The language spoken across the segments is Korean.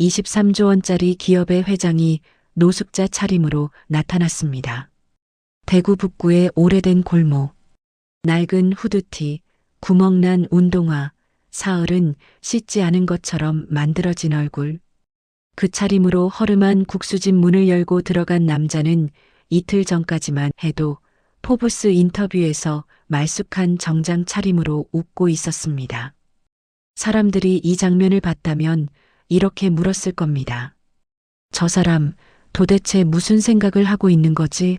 23조 원짜리 기업의 회장이 노숙자 차림으로 나타났습니다. 대구 북구의 오래된 골목, 낡은 후드티, 구멍난 운동화, 사흘은 씻지 않은 것처럼 만들어진 얼굴. 그 차림으로 허름한 국수집 문을 열고 들어간 남자는 이틀 전까지만 해도 포브스 인터뷰에서 말쑥한 정장 차림으로 웃고 있었습니다. 사람들이 이 장면을 봤다면 이렇게 물었을 겁니다. 저 사람 도대체 무슨 생각을 하고 있는 거지?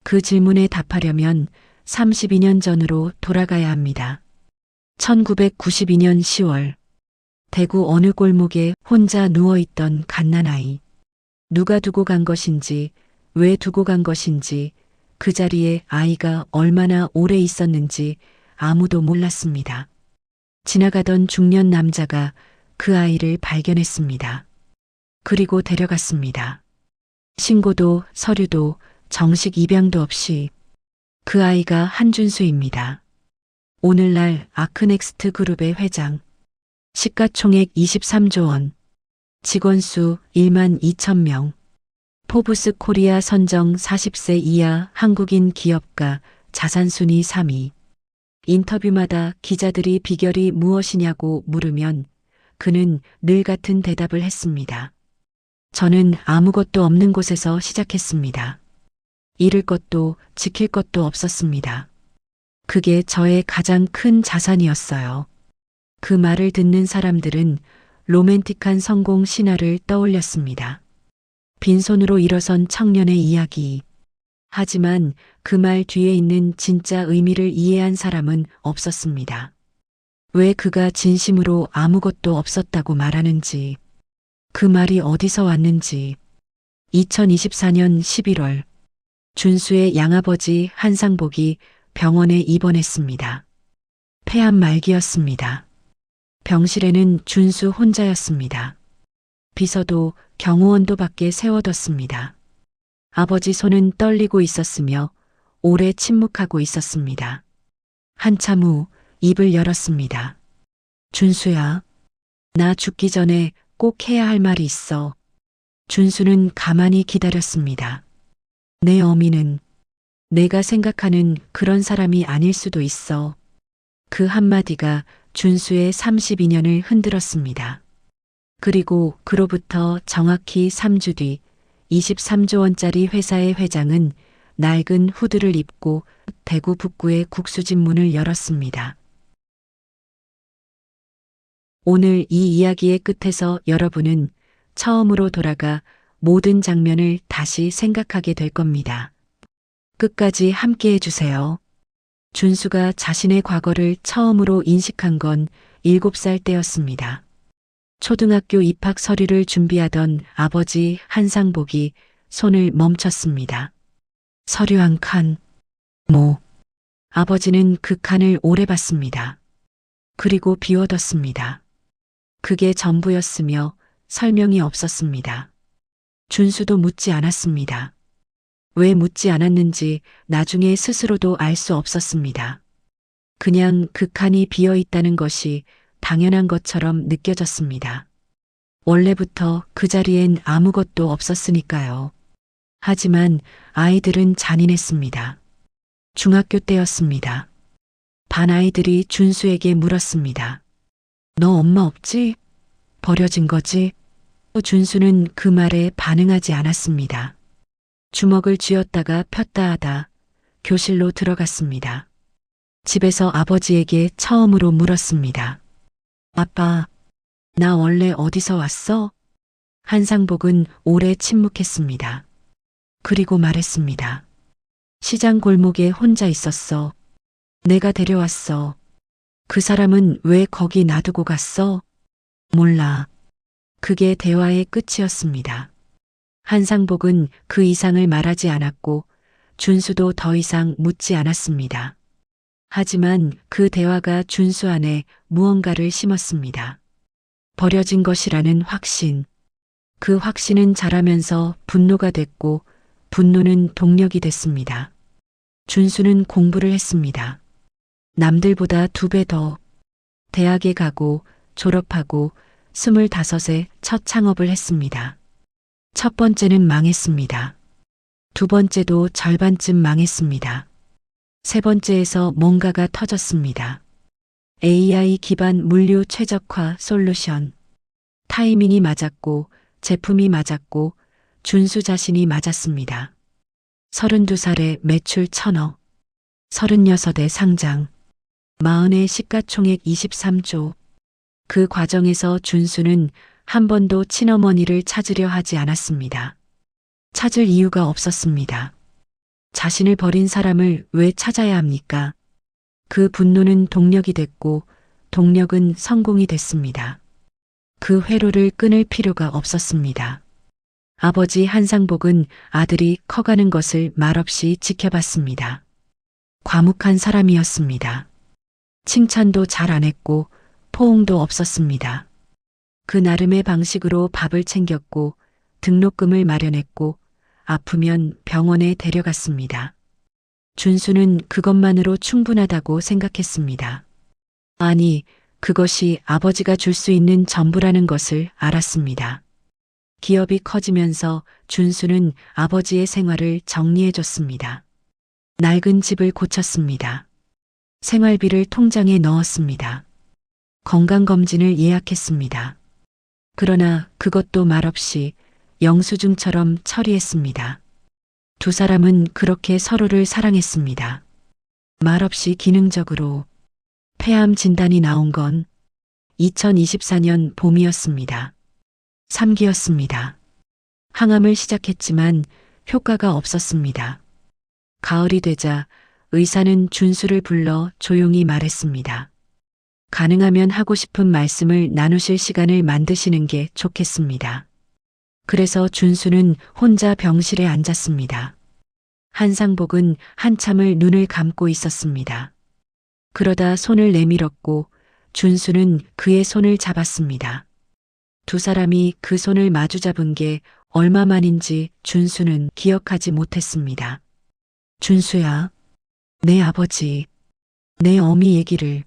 그 질문에 답하려면 32년 전으로 돌아가야 합니다. 1992년 10월 대구 어느 골목에 혼자 누워있던 갓난아이. 누가 두고 간 것인지, 왜 두고 간 것인지, 그 자리에 아이가 얼마나 오래 있었는지 아무도 몰랐습니다. 지나가던 중년 남자가 그 아이를 발견했습니다. 그리고 데려갔습니다. 신고도 서류도 정식 입양도 없이. 그 아이가 한준수입니다. 오늘날 아크넥스트 그룹의 회장. 시가총액 23조 원. 직원 수 1만 2천 명. 포브스 코리아 선정 40세 이하 한국인 기업가 자산 순위 3위. 인터뷰마다 기자들이 비결이 무엇이냐고 물으면 그는 늘 같은 대답을 했습니다. 저는 아무것도 없는 곳에서 시작했습니다. 잃을 것도 지킬 것도 없었습니다. 그게 저의 가장 큰 자산이었어요. 그 말을 듣는 사람들은 로맨틱한 성공 신화를 떠올렸습니다. 빈손으로 일어선 청년의 이야기. 하지만 그 말 뒤에 있는 진짜 의미를 이해한 사람은 없었습니다. 왜 그가 진심으로 아무것도 없었다고 말하는지, 그 말이 어디서 왔는지. 2024년 11월 준수의 양아버지 한상복이 병원에 입원했습니다. 폐암 말기였습니다. 병실에는 준수 혼자였습니다. 비서도 경호원도 밖에 세워뒀습니다. 아버지 손은 떨리고 있었으며 오래 침묵하고 있었습니다. 한참 후 입을 열었습니다. 준수야, 나 죽기 전에 꼭 해야 할 말이 있어. 준수는 가만히 기다렸습니다. 내 어미는 내가 생각하는 그런 사람이 아닐 수도 있어. 그 한마디가 준수의 32년을 흔들었습니다. 그리고 그로부터 정확히 3주 뒤 23조 원짜리 회사의 회장은 낡은 후드를 입고 대구 북구의 국수집 문을 열었습니다. 오늘 이 이야기의 끝에서 여러분은 처음으로 돌아가 모든 장면을 다시 생각하게 될 겁니다. 끝까지 함께 해주세요. 준수가 자신의 과거를 처음으로 인식한 건 7살 때였습니다. 초등학교 입학 서류를 준비하던 아버지 한상복이 손을 멈췄습니다. 서류 한 칸. 아버지는 그 칸을 오래 봤습니다. 그리고 비워뒀습니다. 그게 전부였으며 설명이 없었습니다. 준수도 묻지 않았습니다. 왜 묻지 않았는지 나중에 스스로도 알 수 없었습니다. 그냥 그 칸이 비어 있다는 것이 당연한 것처럼 느껴졌습니다. 원래부터 그 자리엔 아무것도 없었으니까요. 하지만 아이들은 잔인했습니다. 중학교 때였습니다. 반 아이들이 준수에게 물었습니다. 너 엄마 없지? 버려진 거지? 준수는 그 말에 반응하지 않았습니다. 주먹을 쥐었다가 폈다 하다 교실로 들어갔습니다. 집에서 아버지에게 처음으로 물었습니다. 아빠, 나 원래 어디서 왔어? 한상복은 오래 침묵했습니다. 그리고 말했습니다. 시장 골목에 혼자 있었어. 내가 데려왔어. 그 사람은 왜 거기 놔두고 갔어? 몰라. 그게 대화의 끝이었습니다. 한상복은 그 이상을 말하지 않았고 준수도 더 이상 묻지 않았습니다. 하지만 그 대화가 준수 안에 무언가를 심었습니다. 버려진 것이라는 확신. 그 확신은 자라면서 분노가 됐고 분노는 동력이 됐습니다. 준수는 공부를 했습니다. 남들보다 2배 더. 대학에 가고 졸업하고 25세 첫 창업을 했습니다. 첫 번째는 망했습니다. 두 번째도 절반쯤 망했습니다. 세 번째에서 뭔가가 터졌습니다. AI 기반 물류 최적화 솔루션. 타이밍이 맞았고, 제품이 맞았고, 준수 자신이 맞았습니다. 32살에 매출 1,000억, 36에 상장, 40에 시가총액 23조. 그 과정에서 준수는 한 번도 친어머니를 찾으려 하지 않았습니다. 찾을 이유가 없었습니다. 자신을 버린 사람을 왜 찾아야 합니까? 그 분노는 동력이 됐고, 동력은 성공이 됐습니다. 그 회로를 끊을 필요가 없었습니다. 아버지 한상복은 아들이 커가는 것을 말없이 지켜봤습니다. 과묵한 사람이었습니다. 칭찬도 잘 안 했고 포옹도 없었습니다. 그 나름의 방식으로 밥을 챙겼고 등록금을 마련했고 아프면 병원에 데려갔습니다. 준수는 그것만으로 충분하다고 생각했습니다. 아니, 그것이 아버지가 줄 수 있는 전부라는 것을 알았습니다. 기업이 커지면서 준수는 아버지의 생활을 정리해줬습니다. 낡은 집을 고쳤습니다. 생활비를 통장에 넣었습니다. 건강검진을 예약했습니다. 그러나 그것도 말없이 영수증처럼 처리했습니다. 두 사람은 그렇게 서로를 사랑했습니다. 말없이 기능적으로. 폐암 진단이 나온 건 2024년 봄이었습니다. 3기였습니다. 항암을 시작했지만 효과가 없었습니다. 가을이 되자 의사는 준수를 불러 조용히 말했습니다. 가능하면 하고 싶은 말씀을 나누실 시간을 만드시는 게 좋겠습니다. 그래서 준수는 혼자 병실에 앉았습니다. 한상복은 한참을 눈을 감고 있었습니다. 그러다 손을 내밀었고 준수는 그의 손을 잡았습니다. 두 사람이 그 손을 마주 잡은 게 얼마만인지 준수는 기억하지 못했습니다. 준수야, 내 아버지, 내 어미 얘기를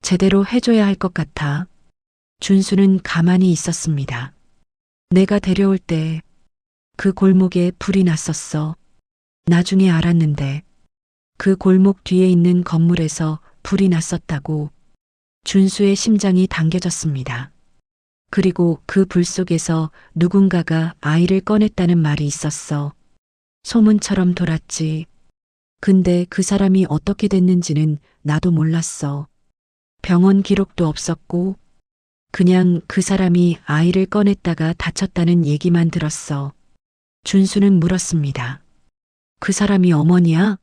제대로 해줘야 할 것 같아. 준수는 가만히 있었습니다. 내가 데려올 때 그 골목에 불이 났었어. 나중에 알았는데 그 골목 뒤에 있는 건물에서 불이 났었다고. 준수의 심장이 당겨졌습니다. 그리고 그 불 속에서 누군가가 아이를 꺼냈다는 말이 있었어. 소문처럼 돌았지. 근데 그 사람이 어떻게 됐는지는 나도 몰랐어. 병원 기록도 없었고 그냥 그 사람이 아이를 꺼냈다가 다쳤다는 얘기만 들었어. 준수는 물었습니다. 그 사람이 어머니야?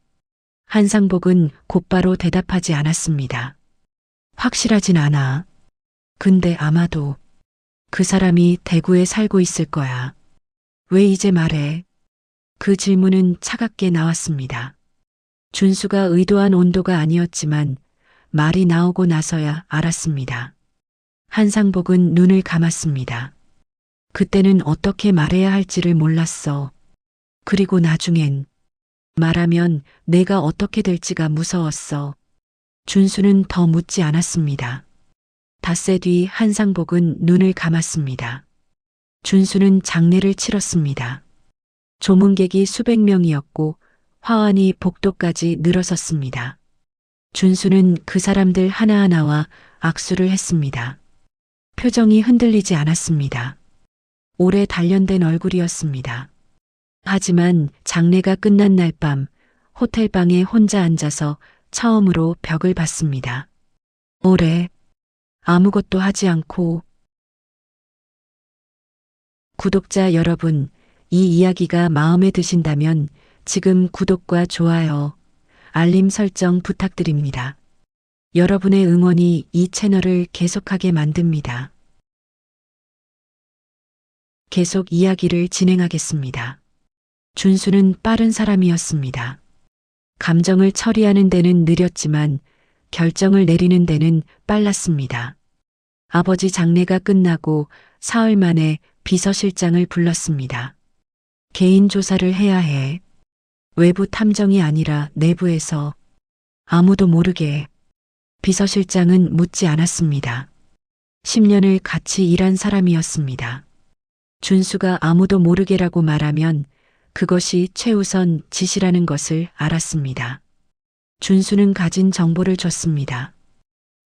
한상복은 곧바로 대답하지 않았습니다. 확실하진 않아. 근데 아마도 그 사람이 대구에 살고 있을 거야. 왜 이제 말해? 그 질문은 차갑게 나왔습니다. 준수가 의도한 온도가 아니었지만 말이 나오고 나서야 알았습니다. 한상복은 눈을 감았습니다. 그때는 어떻게 말해야 할지를 몰랐어. 그리고 나중엔 말하면 내가 어떻게 될지가 무서웠어. 준수는 더 묻지 않았습니다. 닷새 뒤 한상복은 눈을 감았습니다. 준수는 장례를 치렀습니다. 조문객이 수백 명이었고 화환이 복도까지 늘어섰습니다. 준수는 그 사람들 하나하나와 악수를 했습니다. 표정이 흔들리지 않았습니다. 오래 단련된 얼굴이었습니다. 하지만 장례가 끝난 날 밤 호텔방에 혼자 앉아서 처음으로 벽을 봤습니다. 오래 아무것도 하지 않고. 구독자 여러분, 이 이야기가 마음에 드신다면 지금 구독과 좋아요, 알림 설정 부탁드립니다. 여러분의 응원이 이 채널을 계속하게 만듭니다. 계속 이야기를 진행하겠습니다. 준수는 빠른 사람이었습니다. 감정을 처리하는 데는 느렸지만 결정을 내리는 데는 빨랐습니다. 아버지 장례가 끝나고 사흘 만에 비서실장을 불렀습니다. 개인 조사를 해야 해. 외부 탐정이 아니라 내부에서. 아무도 모르게. 비서실장은 묻지 않았습니다. 10년을 같이 일한 사람이었습니다. 준수가 아무도 모르게라고 말하면 그것이 최우선 지시라는 것을 알았습니다. 준수는 가진 정보를 줬습니다.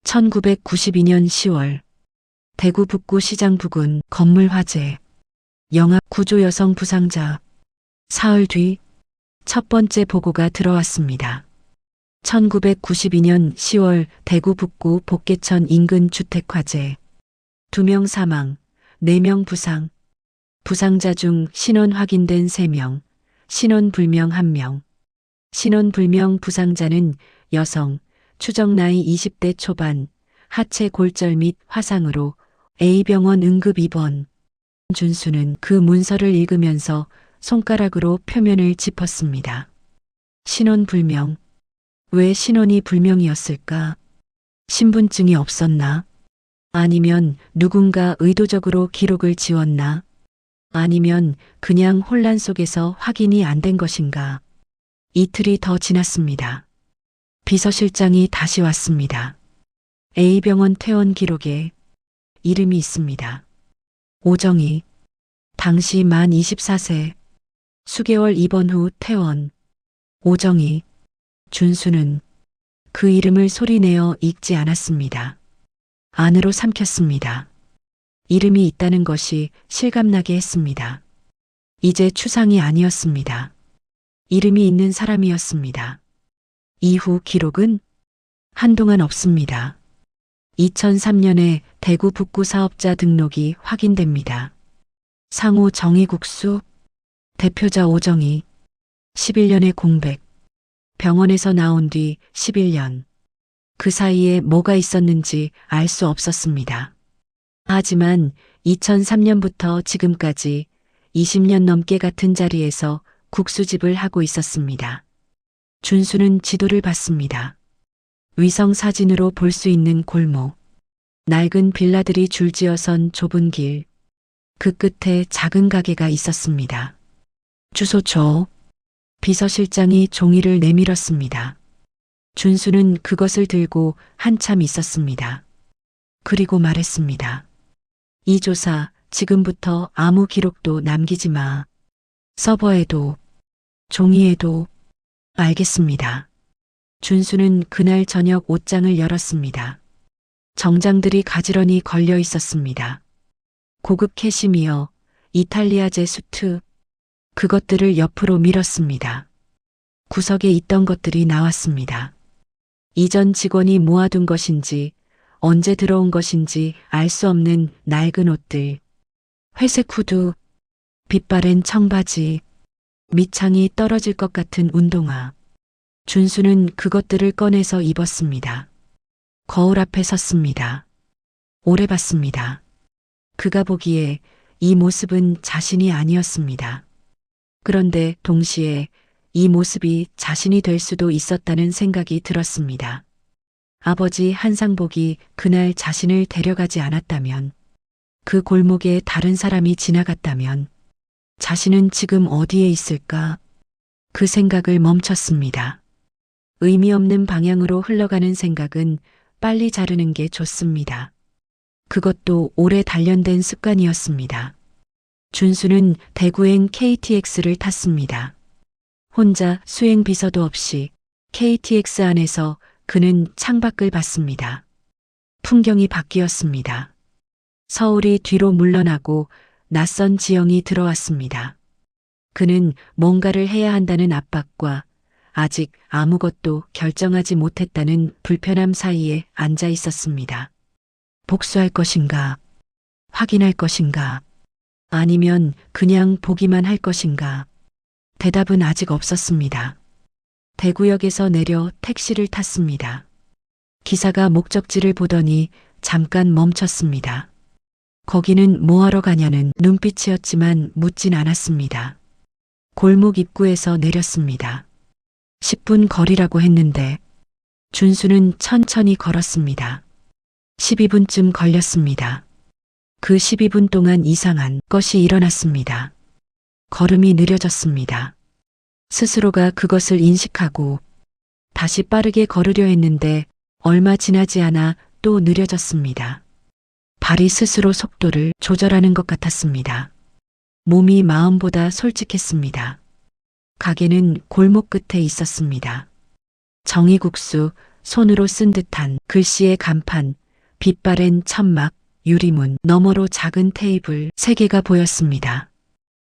1992년 10월 대구 북구 시장 부근 건물 화재, 영아 구조 여성 부상자, 사흘 뒤 첫 번째 보고가 들어왔습니다. 1992년 10월 대구 북구 복개천 인근 주택 화재, 2명 사망, 4명 부상, 부상자 중 신원 확인된 3명, 신원 불명 1명, 신원 불명 부상자는 여성, 추정 나이 20대 초반, 하체 골절 및 화상으로 A병원 응급 입원. 준수는 그 문서를 읽으면서 손가락으로 표면을 짚었습니다. 신원 불명. 왜 신원이 불명이었을까? 신분증이 없었나? 아니면 누군가 의도적으로 기록을 지웠나? 아니면 그냥 혼란 속에서 확인이 안 된 것인가? 이틀이 더 지났습니다. 비서실장이 다시 왔습니다. A병원 퇴원 기록에 이름이 있습니다. 오정희, 당시 만 24세, 수개월 입원 후 퇴원. 오정희, 준수는 그 이름을 소리내어 읽지 않았습니다. 안으로 삼켰습니다. 이름이 있다는 것이 실감나게 했습니다. 이제 추상이 아니었습니다. 이름이 있는 사람이었습니다. 이후 기록은 한동안 없습니다. 2003년에 대구 북구 사업자 등록이 확인됩니다. 상호 정의국수, 대표자 오정희, 11년의 공백, 병원에서 나온 뒤 11년. 그 사이에 뭐가 있었는지 알 수 없었습니다. 하지만 2003년부터 지금까지 20년 넘게 같은 자리에서 국수집을 하고 있었습니다. 준수는 지도를 봤습니다. 위성 사진으로 볼 수 있는 골목, 낡은 빌라들이 줄지어선 좁은 길, 그 끝에 작은 가게가 있었습니다. 주소 줘. 비서실장이 종이를 내밀었습니다. 준수는 그것을 들고 한참 있었습니다. 그리고 말했습니다. 이 조사 지금부터 아무 기록도 남기지 마. 서버에도, 종이에도. 알겠습니다. 준수는 그날 저녁 옷장을 열었습니다. 정장들이 가지런히 걸려 있었습니다. 고급 캐시미어, 이탈리아제 수트, 그것들을 옆으로 밀었습니다. 구석에 있던 것들이 나왔습니다. 이전 직원이 모아둔 것인지 언제 들어온 것인지 알 수 없는 낡은 옷들, 회색 후드, 빛바랜 청바지, 밑창이 떨어질 것 같은 운동화. 준수는 그것들을 꺼내서 입었습니다. 거울 앞에 섰습니다. 오래 봤습니다. 그가 보기에 이 모습은 자신이 아니었습니다. 그런데 동시에 이 모습이 자신이 될 수도 있었다는 생각이 들었습니다. 아버지 한상복이 그날 자신을 데려가지 않았다면, 그 골목에 다른 사람이 지나갔다면, 자신은 지금 어디에 있을까? 그 생각을 멈췄습니다. 의미 없는 방향으로 흘러가는 생각은 빨리 자르는 게 좋습니다. 그것도 오래 단련된 습관이었습니다. 준수는 대구행 KTX를 탔습니다. 혼자 수행 비서도 없이 KTX 안에서 그는 창밖을 봤습니다. 풍경이 바뀌었습니다. 서울이 뒤로 물러나고 낯선 지형이 들어왔습니다. 그는 뭔가를 해야 한다는 압박과 아직 아무것도 결정하지 못했다는 불편함 사이에 앉아 있었습니다. 복수할 것인가? 확인할 것인가? 아니면 그냥 보기만 할 것인가? 대답은 아직 없었습니다. 대구역에서 내려 택시를 탔습니다. 기사가 목적지를 보더니 잠깐 멈췄습니다. 거기는 뭐하러 가냐는 눈빛이었지만 묻진 않았습니다. 골목 입구에서 내렸습니다. 10분 거리라고 했는데 준수는 천천히 걸었습니다. 12분쯤 걸렸습니다. 그 12분 동안 이상한 것이 일어났습니다. 걸음이 느려졌습니다. 스스로가 그것을 인식하고 다시 빠르게 걸으려 했는데 얼마 지나지 않아 또 느려졌습니다. 발이 스스로 속도를 조절하는 것 같았습니다. 몸이 마음보다 솔직했습니다. 가게는 골목 끝에 있었습니다. 정이국수, 손으로 쓴 듯한 글씨의 간판, 빛바랜 천막, 유리문, 너머로 작은 테이블 3개가 보였습니다.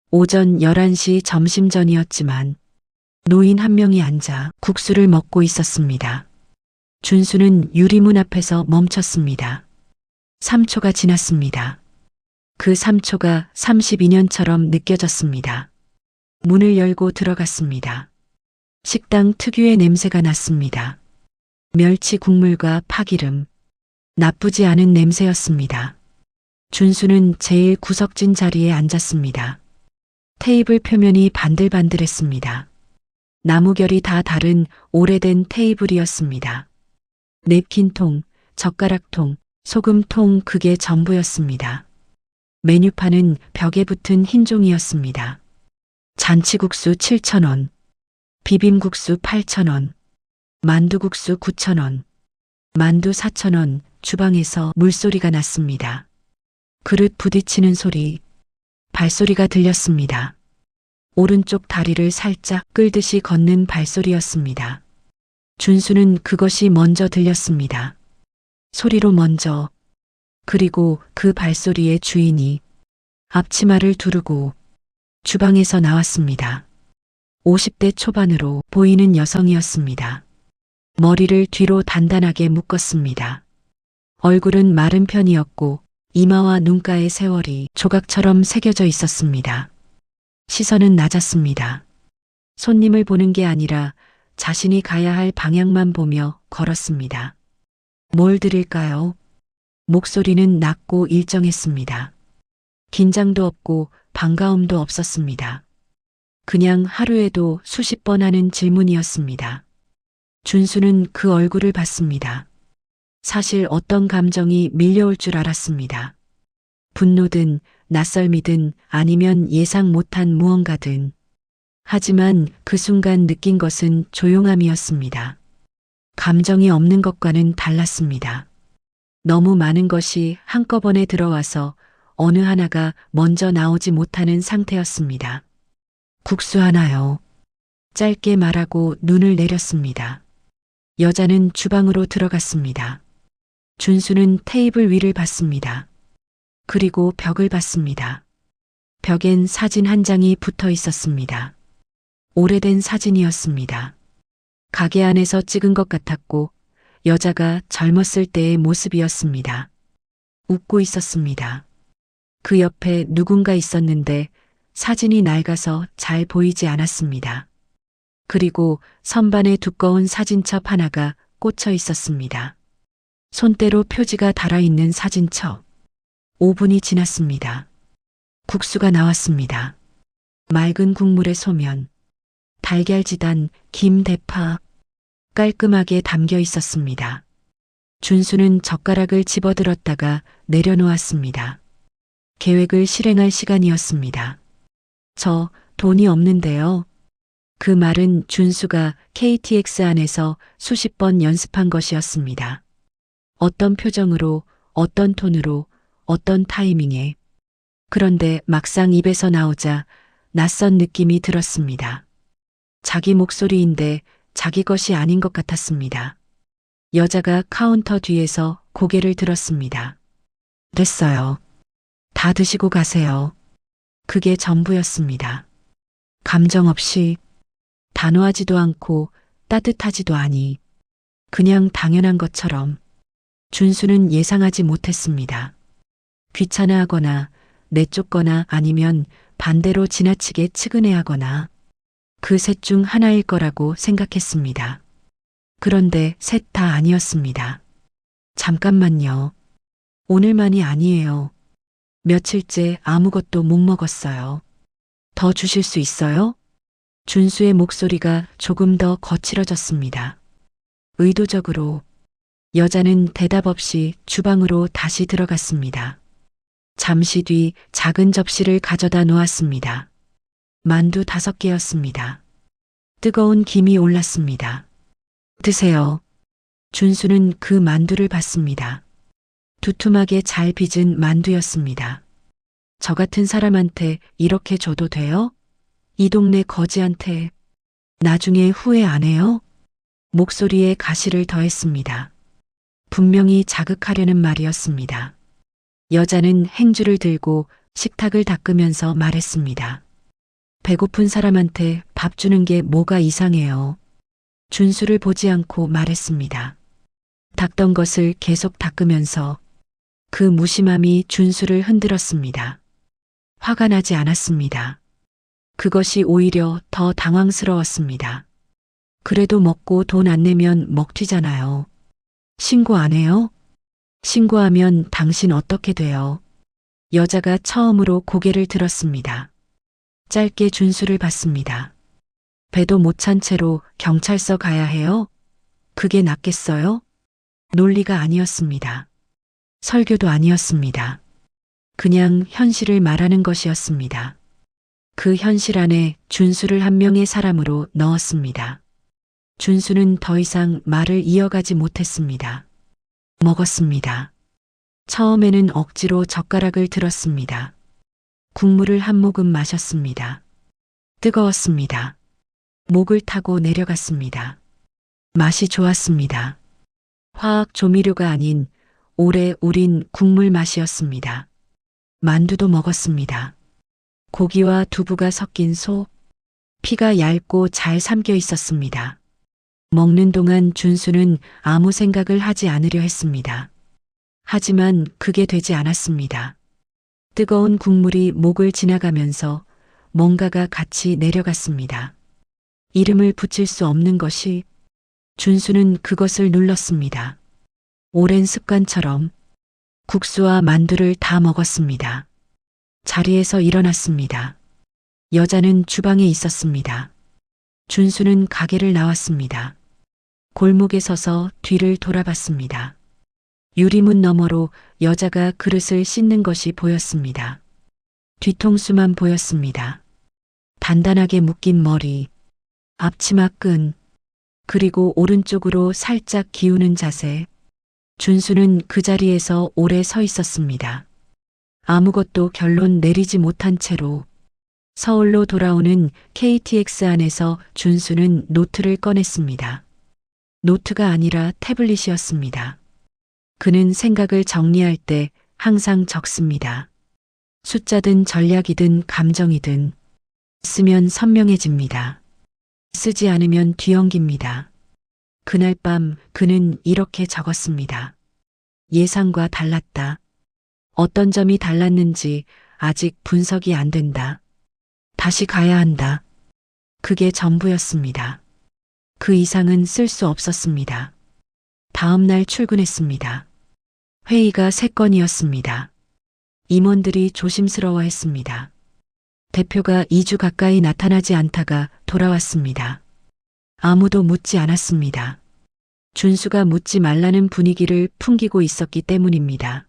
오전 11시 점심 전이었지만 노인 한 명이 앉아 국수를 먹고 있었습니다. 준수는 유리문 앞에서 멈췄습니다. 3초가 지났습니다. 그 3초가 32년처럼 느껴졌습니다. 문을 열고 들어갔습니다. 식당 특유의 냄새가 났습니다. 멸치 국물과 파기름, 나쁘지 않은 냄새였습니다. 준수는 제일 구석진 자리에 앉았습니다. 테이블 표면이 반들반들했습니다. 나무결이 다 다른 오래된 테이블이었습니다. 냅킨통, 젓가락통, 소금통 그게 전부였습니다. 메뉴판은 벽에 붙은 흰 종이였습니다. 잔치국수 7,000원, 비빔국수 8,000원, 만두국수 9,000원, 만두 4,000원. 주방에서 물소리가 났습니다. 그릇 부딪히는 소리, 발소리가 들렸습니다. 오른쪽 다리를 살짝 끌듯이 걷는 발소리였습니다. 준수는 그것이 먼저 들렸습니다. 소리로 먼저, 그리고 그 발소리의 주인이 앞치마를 두르고 주방에서 나왔습니다. 50대 초반으로 보이는 여성이었습니다. 머리를 뒤로 단단하게 묶었습니다. 얼굴은 마른 편이었고 이마와 눈가의 세월이 조각처럼 새겨져 있었습니다. 시선은 낮았습니다. 손님을 보는 게 아니라 자신이 가야 할 방향만 보며 걸었습니다. 뭘 드릴까요? 목소리는 낮고 일정했습니다. 긴장도 없고 반가움도 없었습니다. 그냥 하루에도 수십 번 하는 질문이었습니다. 준수는 그 얼굴을 봤습니다. 사실 어떤 감정이 밀려올 줄 알았습니다. 분노든 낯설미든 아니면 예상 못한 무언가든. 하지만 그 순간 느낀 것은 조용함이었습니다. 감정이 없는 것과는 달랐습니다. 너무 많은 것이 한꺼번에 들어와서 어느 하나가 먼저 나오지 못하는 상태였습니다. 국수 하나요. 짧게 말하고 눈을 내렸습니다. 여자는 주방으로 들어갔습니다. 준수는 테이블 위를 봤습니다. 그리고 벽을 봤습니다. 벽엔 사진 한 장이 붙어 있었습니다. 오래된 사진이었습니다. 가게 안에서 찍은 것 같았고 여자가 젊었을 때의 모습이었습니다. 웃고 있었습니다. 그 옆에 누군가 있었는데 사진이 낡아서 잘 보이지 않았습니다. 그리고 선반에 두꺼운 사진첩 하나가 꽂혀 있었습니다. 손때로 표지가 달아있는 사진첩. 5분이 지났습니다. 국수가 나왔습니다. 맑은 국물의 소면, 달걀지단, 김, 대파, 깔끔하게 담겨 있었습니다. 준수는 젓가락을 집어들었다가 내려놓았습니다. 계획을 실행할 시간이었습니다. 저 돈이 없는데요. 그 말은 준수가 KTX 안에서 수십 번 연습한 것이었습니다. 어떤 표정으로, 어떤 톤으로, 어떤 타이밍에. 그런데 막상 입에서 나오자 낯선 느낌이 들었습니다. 자기 목소리인데 자기 것이 아닌 것 같았습니다. 여자가 카운터 뒤에서 고개를 들었습니다. 됐어요. 다 드시고 가세요. 그게 전부였습니다. 감정 없이, 단호하지도 않고 따뜻하지도 아니, 그냥 당연한 것처럼. 준수는 예상하지 못했습니다. 귀찮아하거나 내쫓거나 아니면 반대로 지나치게 측은해하거나 그 셋 중 하나일 거라고 생각했습니다. 그런데 셋 다 아니었습니다. 잠깐만요. 오늘만이 아니에요. 며칠째 아무것도 못 먹었어요. 더 주실 수 있어요? 준수의 목소리가 조금 더 거칠어졌습니다. 의도적으로. 여자는 대답 없이 주방으로 다시 들어갔습니다. 잠시 뒤 작은 접시를 가져다 놓았습니다. 만두 5개였습니다. 뜨거운 김이 올랐습니다. 드세요. 준수는 그 만두를 받습니다. 두툼하게 잘 빚은 만두였습니다. 저 같은 사람한테 이렇게 줘도 돼요? 이 동네 거지한테 나중에 후회 안 해요? 목소리에 가시를 더했습니다. 분명히 자극하려는 말이었습니다. 여자는 행주를 들고 식탁을 닦으면서 말했습니다. 배고픈 사람한테 밥 주는 게 뭐가 이상해요. 준수를 보지 않고 말했습니다. 닦던 것을 계속 닦으면서 그 무심함이 준수를 흔들었습니다. 화가 나지 않았습니다. 그것이 오히려 더 당황스러웠습니다. 그래도 먹고 돈 안 내면 먹튀잖아요. 신고 안 해요? 신고하면 당신 어떻게 돼요? 여자가 처음으로 고개를 들었습니다. 짧게 준수를 봤습니다. 배도 못 찬 채로 경찰서 가야 해요? 그게 낫겠어요? 논리가 아니었습니다. 설교도 아니었습니다. 그냥 현실을 말하는 것이었습니다. 그 현실 안에 준수를 한 명의 사람으로 넣었습니다. 준수는 더 이상 말을 이어가지 못했습니다. 먹었습니다. 처음에는 억지로 젓가락을 들었습니다. 국물을 한 모금 마셨습니다. 뜨거웠습니다. 목을 타고 내려갔습니다. 맛이 좋았습니다. 화학 조미료가 아닌 오래 우린 국물 맛이었습니다. 만두도 먹었습니다. 고기와 두부가 섞인 소, 피가 얇고 잘 삼겨 있었습니다. 먹는 동안 준수는 아무 생각을 하지 않으려 했습니다. 하지만 그게 되지 않았습니다. 뜨거운 국물이 목을 지나가면서 뭔가가 같이 내려갔습니다. 이름을 붙일 수 없는 것이 준수는 그것을 눌렀습니다. 오랜 습관처럼 국수와 만두를 다 먹었습니다. 자리에서 일어났습니다. 여자는 주방에 있었습니다. 준수는 가게를 나왔습니다. 골목에 서서 뒤를 돌아봤습니다. 유리문 너머로 여자가 그릇을 씻는 것이 보였습니다. 뒤통수만 보였습니다. 단단하게 묶인 머리, 앞치마 끈, 그리고 오른쪽으로 살짝 기우는 자세. 준수는 그 자리에서 오래 서 있었습니다. 아무것도 결론 내리지 못한 채로 서울로 돌아오는 KTX 안에서 준수는 노트를 꺼냈습니다. 노트가 아니라 태블릿이었습니다. 그는 생각을 정리할 때 항상 적습니다. 숫자든 전략이든 감정이든 쓰면 선명해집니다. 쓰지 않으면 뒤엉깁니다. 그날 밤 그는 이렇게 적었습니다. 예상과 달랐다. 어떤 점이 달랐는지 아직 분석이 안 된다. 다시 가야 한다. 그게 전부였습니다. 그 이상은 쓸 수 없었습니다. 다음 날 출근했습니다. 회의가 3건이었습니다. 임원들이 조심스러워했습니다. 대표가 2주 가까이 나타나지 않다가 돌아왔습니다. 아무도 묻지 않았습니다. 준수가 묻지 말라는 분위기를 풍기고 있었기 때문입니다.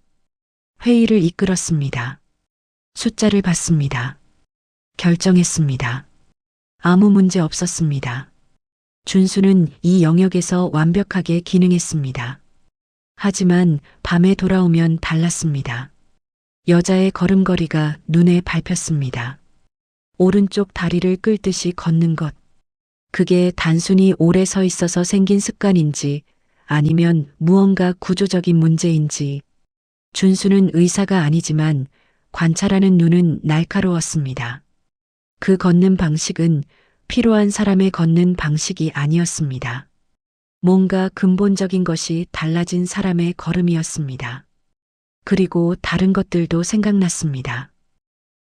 회의를 이끌었습니다. 숫자를 봤습니다. 결정했습니다. 아무 문제 없었습니다. 준수는 이 영역에서 완벽하게 기능했습니다. 하지만 밤에 돌아오면 달랐습니다. 여자의 걸음걸이가 눈에 밟혔습니다. 오른쪽 다리를 끌듯이 걷는 것. 그게 단순히 오래 서 있어서 생긴 습관인지 아니면 무언가 구조적인 문제인지. 준수는 의사가 아니지만 관찰하는 눈은 날카로웠습니다. 그 걷는 방식은 필요한 사람의 걷는 방식이 아니었습니다. 뭔가 근본적인 것이 달라진 사람의 걸음이었습니다. 그리고 다른 것들도 생각났습니다.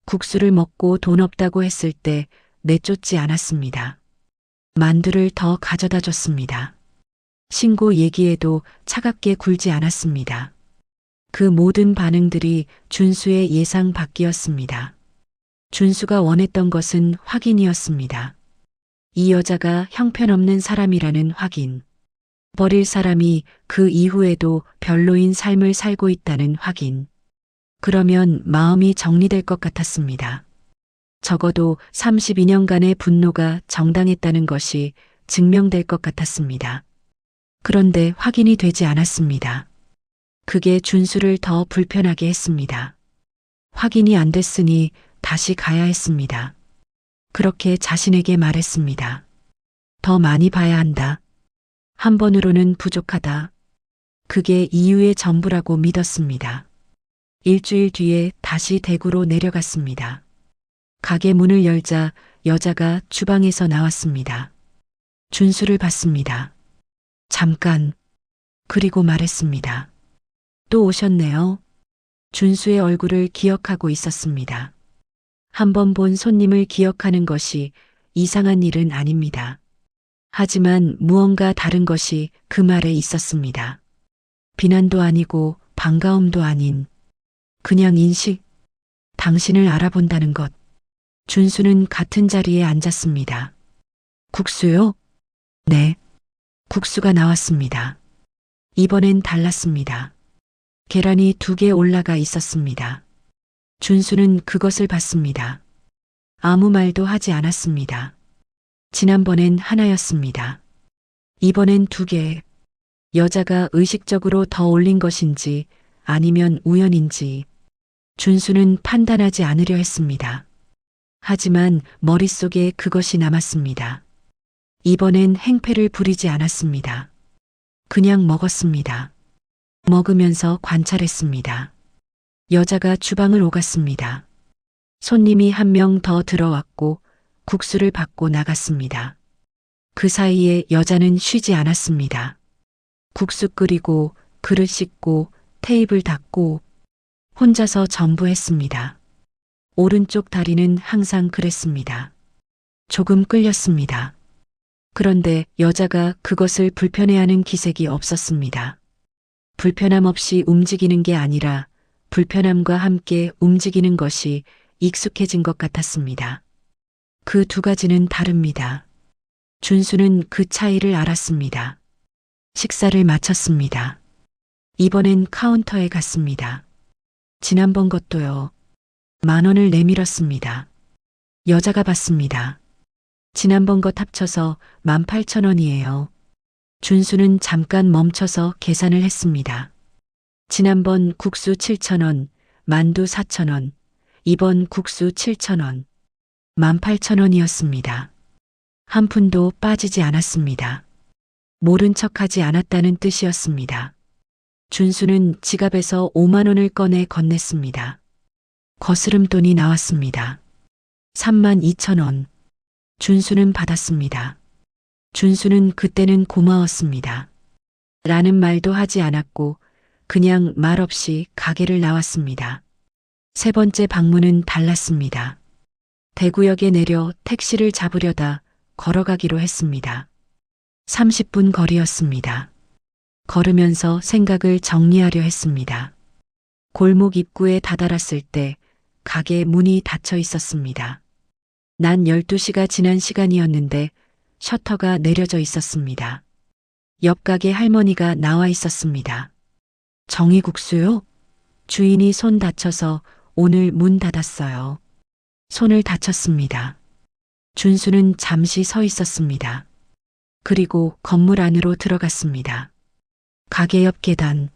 국수를 먹고 돈 없다고 했을 때 내쫓지 않았습니다. 만두를 더 가져다 줬습니다. 신고 얘기에도 차갑게 굴지 않았습니다. 그 모든 반응들이 준수의 예상 밖이었습니다. 준수가 원했던 것은 확인이었습니다. 이 여자가 형편없는 사람이라는 확인. 버릴 사람이 그 이후에도 별로인 삶을 살고 있다는 확인. 그러면 마음이 정리될 것 같았습니다. 적어도 32년간의 분노가 정당했다는 것이 증명될 것 같았습니다. 그런데 확인이 되지 않았습니다. 그게 준수를 더 불편하게 했습니다. 확인이 안 됐으니 다시 가야 했습니다. 그렇게 자신에게 말했습니다. 더 많이 봐야 한다. 한 번으로는 부족하다. 그게 이유의 전부라고 믿었습니다. 일주일 뒤에 다시 대구로 내려갔습니다. 가게 문을 열자 여자가 주방에서 나왔습니다. 준수를 봤습니다. 잠깐. 그리고 말했습니다. 또 오셨네요. 준수의 얼굴을 기억하고 있었습니다. 한 번 본 손님을 기억하는 것이 이상한 일은 아닙니다. 하지만 무언가 다른 것이 그 말에 있었습니다. 비난도 아니고 반가움도 아닌 그냥 인식. 당신을 알아본다는 것. 준수는 같은 자리에 앉았습니다. 국수요? 네. 국수가 나왔습니다. 이번엔 달랐습니다. 계란이 2개 올라가 있었습니다. 준수는 그것을 봤습니다. 아무 말도 하지 않았습니다. 지난번엔 하나였습니다. 이번엔 2개. 여자가 의식적으로 더 올린 것인지 아니면 우연인지 준수는 판단하지 않으려 했습니다. 하지만 머릿속에 그것이 남았습니다. 이번엔 행패를 부리지 않았습니다. 그냥 먹었습니다. 먹으면서 관찰했습니다. 여자가 주방을 오갔습니다. 손님이 1명 더 들어왔고 국수를 받고 나갔습니다. 그 사이에 여자는 쉬지 않았습니다. 국수 끓이고 그릇 씻고 테이블 닦고 혼자서 전부 했습니다. 오른쪽 다리는 항상 그랬습니다. 조금 끌렸습니다. 그런데 여자가 그것을 불편해하는 기색이 없었습니다. 불편함 없이 움직이는 게 아니라 불편함과 함께 움직이는 것이 익숙해진 것 같았습니다. 그 2가지는 다릅니다. 준수는 그 차이를 알았습니다. 식사를 마쳤습니다. 이번엔 카운터에 갔습니다. 지난번 것도요. 10,000원을 내밀었습니다. 여자가 받습니다. 지난번 것 합쳐서 18,000원이에요. 준수는 잠깐 멈춰서 계산을 했습니다. 지난번 국수 7,000원, 만두 4,000원, 이번 국수 7,000원, 18,000원이었습니다. 한 푼도 빠지지 않았습니다. 모른 척하지 않았다는 뜻이었습니다. 준수는 지갑에서 5만 원을 꺼내 건넸습니다. 거스름돈이 나왔습니다. 32,000원. 준수는 받았습니다. 준수는 그때는 고마웠습니다. 라는 말도 하지 않았고 그냥 말없이 가게를 나왔습니다. 3번째 방문은 달랐습니다. 대구역에 내려 택시를 잡으려다 걸어가기로 했습니다. 30분 거리였습니다. 걸으면서 생각을 정리하려 했습니다. 골목 입구에 다다랐을 때 가게 문이 닫혀 있었습니다. 난 12시가 지난 시간이었는데 셔터가 내려져 있었습니다. 옆 가게 할머니가 나와 있었습니다. 정의국수요? 주인이 손 다쳐서 오늘 문 닫았어요. 손을 다쳤습니다. 준수는 잠시 서 있었습니다. 그리고 건물 안으로 들어갔습니다. 가게 옆 계단.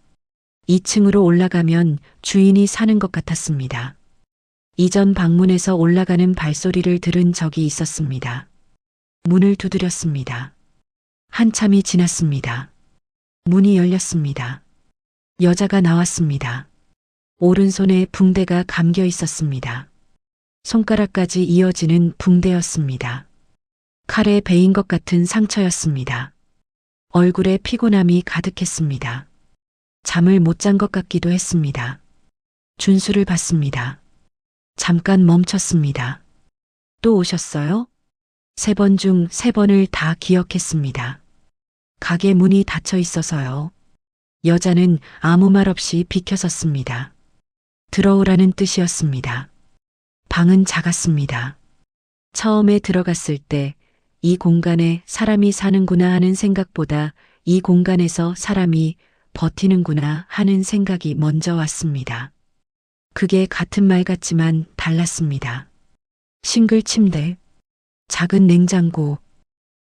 2층으로 올라가면 주인이 사는 것 같았습니다. 이전 방문에서 올라가는 발소리를 들은 적이 있었습니다. 문을 두드렸습니다. 한참이 지났습니다. 문이 열렸습니다. 여자가 나왔습니다. 오른손에 붕대가 감겨 있었습니다. 손가락까지 이어지는 붕대였습니다. 칼에 베인 것 같은 상처였습니다. 얼굴에 피곤함이 가득했습니다. 잠을 못 잔 것 같기도 했습니다. 준수를 봤습니다. 잠깐 멈췄습니다. 또 오셨어요? 3번 중 3번을 다 기억했습니다. 가게 문이 닫혀 있어서요. 여자는 아무 말 없이 비켜섰습니다. 들어오라는 뜻이었습니다. 방은 작았습니다. 처음에 들어갔을 때 이 공간에 사람이 사는구나 하는 생각보다 이 공간에서 사람이 버티는구나 하는 생각이 먼저 왔습니다. 그게 같은 말 같지만 달랐습니다. 싱글 침대, 작은 냉장고,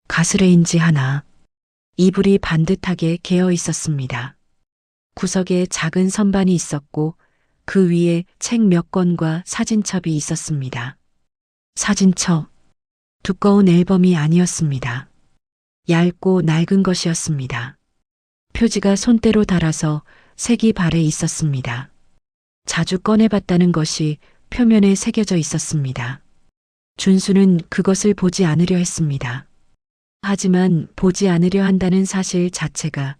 가스레인지 하나, 이불이 반듯하게 개어 있었습니다. 구석에 작은 선반이 있었고 그 위에 책 몇 권과 사진첩이 있었습니다. 사진첩. 두꺼운 앨범이 아니었습니다. 얇고 낡은 것이었습니다. 표지가 손때로 달아서 색이 발해 있었습니다. 자주 꺼내봤다는 것이 표면에 새겨져 있었습니다. 준수는 그것을 보지 않으려 했습니다. 하지만 보지 않으려 한다는 사실 자체가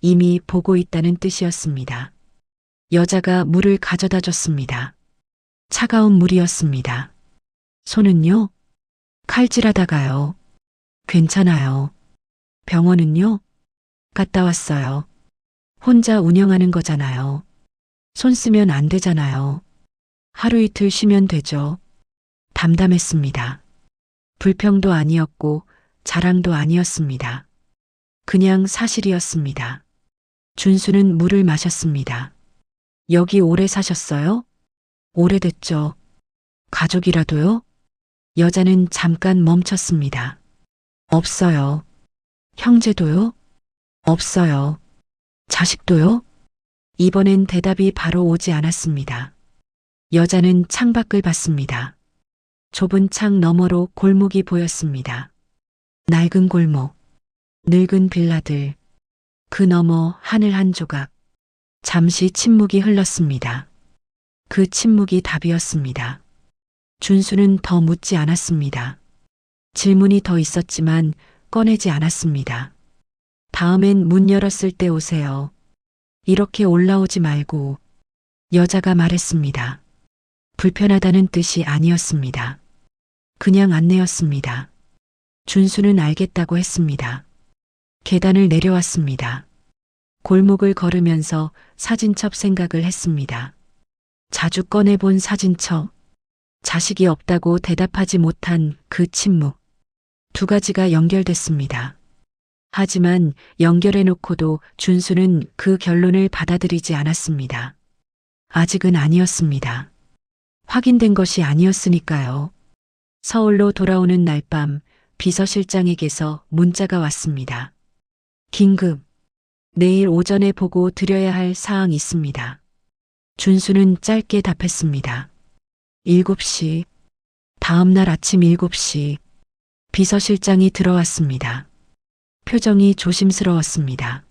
이미 보고 있다는 뜻이었습니다. 여자가 물을 가져다 줬습니다. 차가운 물이었습니다. 손은요? 칼질하다가요. 괜찮아요. 병원은요? 갔다 왔어요. 혼자 운영하는 거잖아요. 손 쓰면 안 되잖아요. 하루 이틀 쉬면 되죠. 담담했습니다. 불평도 아니었고 자랑도 아니었습니다. 그냥 사실이었습니다. 준수는 물을 마셨습니다. 여기 오래 사셨어요? 오래됐죠. 가족이라도요? 여자는 잠깐 멈췄습니다. 없어요. 형제도요? 없어요. 자식도요? 이번엔 대답이 바로 오지 않았습니다. 여자는 창밖을 봤습니다. 좁은 창 너머로 골목이 보였습니다. 낡은 골목, 늙은 빌라들, 그 너머 하늘 한 조각. 잠시 침묵이 흘렀습니다. 그 침묵이 답이었습니다. 준수는 더 묻지 않았습니다. 질문이 더 있었지만 꺼내지 않았습니다. 다음엔 문 열었을 때 오세요. 이렇게 올라오지 말고. 여자가 말했습니다. 불편하다는 뜻이 아니었습니다. 그냥 안내였습니다. 준수는 알겠다고 했습니다. 계단을 내려왔습니다. 골목을 걸으면서 사진첩 생각을 했습니다. 자주 꺼내본 사진첩. 자식이 없다고 대답하지 못한 그 침묵. 두 가지가 연결됐습니다. 하지만 연결해놓고도 준수는 그 결론을 받아들이지 않았습니다. 아직은 아니었습니다. 확인된 것이 아니었으니까요. 서울로 돌아오는 날 밤 비서실장에게서 문자가 왔습니다. 긴급. 내일 오전에 보고 드려야 할 사항이 있습니다. 준수는 짧게 답했습니다. 7시. 다음 날 아침 7시. 비서실장이 들어왔습니다. 표정이 조심스러웠습니다.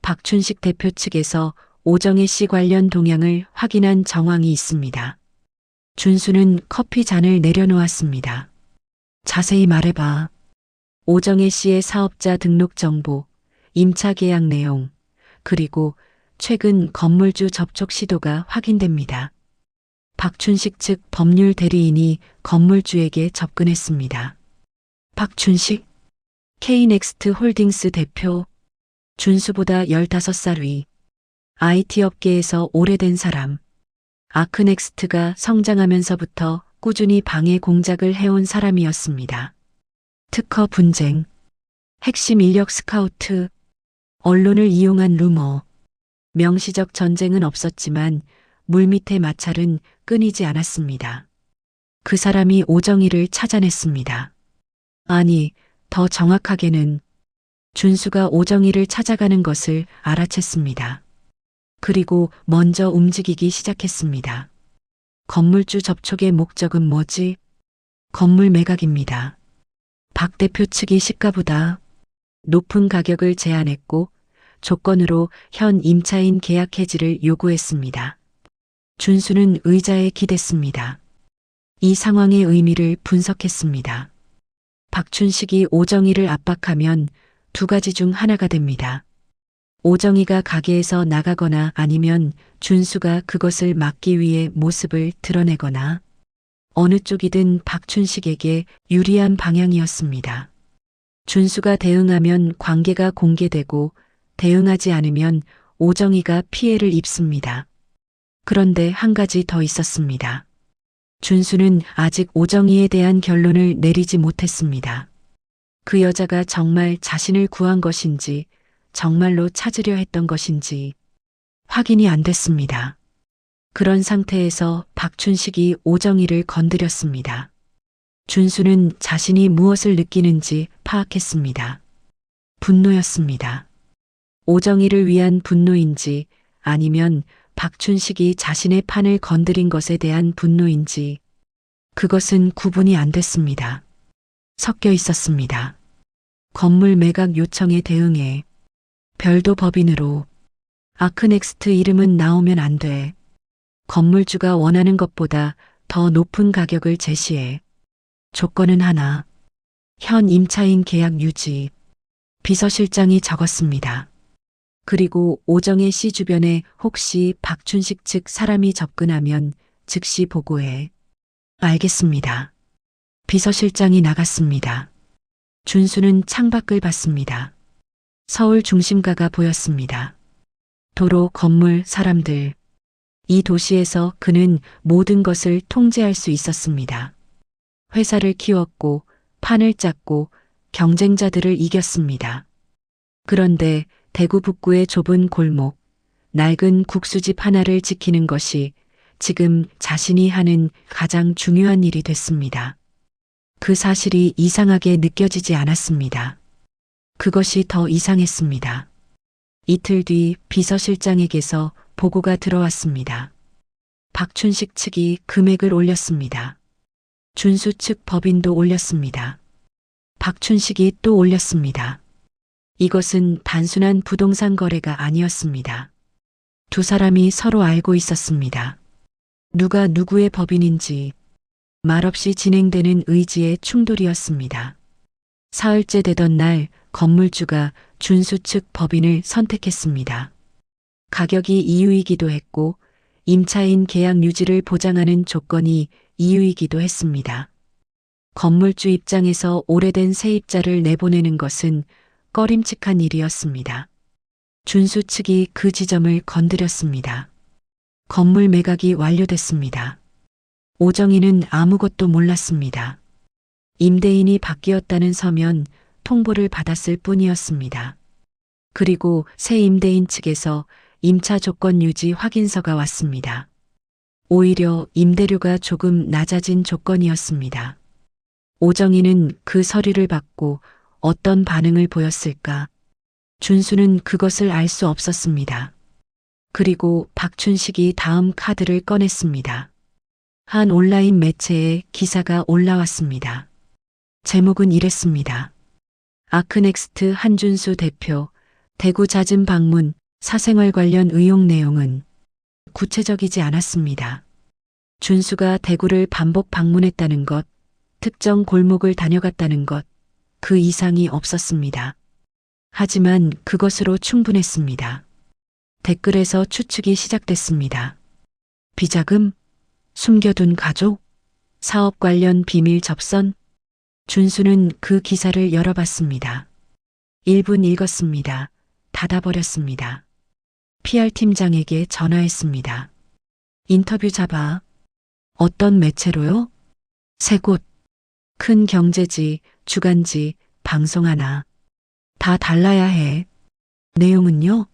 박춘식 대표 측에서 오정혜 씨 관련 동향을 확인한 정황이 있습니다. 준수는 커피 잔을 내려놓았습니다. 자세히 말해봐. 오정혜 씨의 사업자 등록 정보, 임차 계약 내용, 그리고 최근 건물주 접촉 시도가 확인됩니다. 박춘식 측 법률 대리인이 건물주에게 접근했습니다. 박춘식, K넥스트 홀딩스 대표, 준수보다 15살 위, IT 업계에서 오래된 사람, 아크넥스트가 성장하면서부터 꾸준히 방해 공작을 해온 사람이었습니다. 특허 분쟁, 핵심 인력 스카우트, 언론을 이용한 루머, 명시적 전쟁은 없었지만 물밑의 마찰은 끊이지 않았습니다. 그 사람이 오정희를 찾아냈습니다. 아니, 더 정확하게는 준수가 오정희를 찾아가는 것을 알아챘습니다. 그리고 먼저 움직이기 시작했습니다. 건물주 접촉의 목적은 뭐지? 건물 매각입니다. 박 대표 측이 시가보다 높은 가격을 제안했고 조건으로 현 임차인 계약 해지를 요구했습니다. 준수는 의자에 기댔습니다. 이 상황의 의미를 분석했습니다. 박춘식이 오정희를 압박하면 두 가지 중 하나가 됩니다. 오정희가 가게에서 나가거나 아니면 준수가 그것을 막기 위해 모습을 드러내거나 어느 쪽이든 박춘식에게 유리한 방향이었습니다. 준수가 대응하면 관계가 공개되고 대응하지 않으면 오정희가 피해를 입습니다. 그런데 한 가지 더 있었습니다. 준수는 아직 오정희에 대한 결론을 내리지 못했습니다. 그 여자가 정말 자신을 구한 것인지 정말로 찾으려 했던 것인지 확인이 안 됐습니다. 그런 상태에서 박춘식이 오정희를 건드렸습니다. 준수는 자신이 무엇을 느끼는지 파악했습니다. 분노였습니다. 오정희를 위한 분노인지 아니면 박춘식이 자신의 판을 건드린 것에 대한 분노인지 그것은 구분이 안 됐습니다. 섞여 있었습니다. 건물 매각 요청에 대응해 별도 법인으로 아크넥스트 이름은 나오면 안 돼. 건물주가 원하는 것보다 더 높은 가격을 제시해. 조건은 하나. 현 임차인 계약 유지. 비서실장이 적었습니다. 그리고 오정혜 씨 주변에 혹시 박춘식 측 사람이 접근하면 즉시 보고해. 알겠습니다. 비서실장이 나갔습니다. 준수는 창밖을 봤습니다. 서울 중심가가 보였습니다. 도로, 건물, 사람들. 이 도시에서 그는 모든 것을 통제할 수 있었습니다. 회사를 키웠고 판을 짰고 경쟁자들을 이겼습니다. 그런데 대구 북구의 좁은 골목, 낡은 국수집 하나를 지키는 것이 지금 자신이 하는 가장 중요한 일이 됐습니다. 그 사실이 이상하게 느껴지지 않았습니다. 그것이 더 이상했습니다. 이틀 뒤 비서실장에게서 보고가 들어왔습니다. 박춘식 측이 금액을 올렸습니다. 준수 측 법인도 올렸습니다. 박춘식이 또 올렸습니다. 이것은 단순한 부동산 거래가 아니었습니다. 두 사람이 서로 알고 있었습니다. 누가 누구의 법인인지 말없이 진행되는 의지의 충돌이었습니다. 사흘째 되던 날 건물주가 준수 측 법인을 선택했습니다. 가격이 이유이기도 했고 임차인 계약 유지를 보장하는 조건이 이유이기도 했습니다. 건물주 입장에서 오래된 세입자를 내보내는 것은 꺼림칙한 일이었습니다. 준수 측이 그 지점을 건드렸습니다. 건물 매각이 완료됐습니다. 오정희는 아무것도 몰랐습니다. 임대인이 바뀌었다는 서면 통보를 받았을 뿐이었습니다. 그리고 새 임대인 측에서 임차 조건 유지 확인서가 왔습니다. 오히려 임대료가 조금 낮아진 조건이었습니다. 오정희는 그 서류를 받고 어떤 반응을 보였을까? 준수는 그것을 알 수 없었습니다. 그리고 박춘식이 다음 카드를 꺼냈습니다. 한 온라인 매체에 기사가 올라왔습니다. 제목은 이랬습니다. 아크넥스트 한준수 대표, 대구 잦은 방문, 사생활 관련 의혹 내용은 구체적이지 않았습니다. 준수가 대구를 반복 방문했다는 것, 특정 골목을 다녀갔다는 것, 그 이상이 없었습니다. 하지만 그것으로 충분했습니다. 댓글에서 추측이 시작됐습니다. 비자금? 숨겨둔 가족? 사업 관련 비밀 접선? 준수는 그 기사를 열어봤습니다. 1분 읽었습니다. 닫아버렸습니다. PR팀장에게 전화했습니다. 인터뷰 잡아. 어떤 매체로요? 세 곳. 큰 경제지, 주간지, 방송 하나. 다 달라야 해. 내용은요?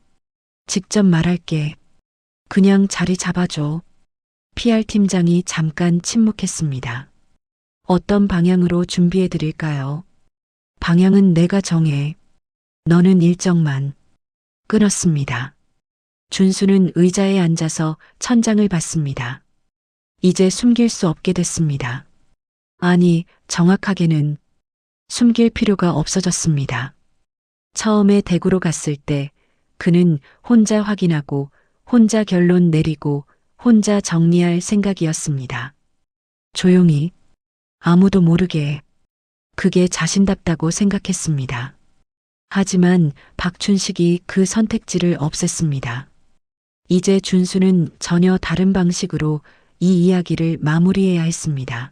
직접 말할게. 그냥 자리 잡아줘. PR팀장이 잠깐 침묵했습니다. 어떤 방향으로 준비해 드릴까요? 방향은 내가 정해. 너는 일정만. 끊었습니다. 준수는 의자에 앉아서 천장을 봤습니다. 이제 숨길 수 없게 됐습니다. 아니, 정확하게는 숨길 필요가 없어졌습니다. 처음에 대구로 갔을 때 그는 혼자 확인하고 혼자 결론 내리고 혼자 정리할 생각이었습니다. 조용히, 아무도 모르게. 그게 자신답다고 생각했습니다. 하지만 박춘식이 그 선택지를 없앴습니다. 이제 준수는 전혀 다른 방식으로 이 이야기를 마무리해야 했습니다.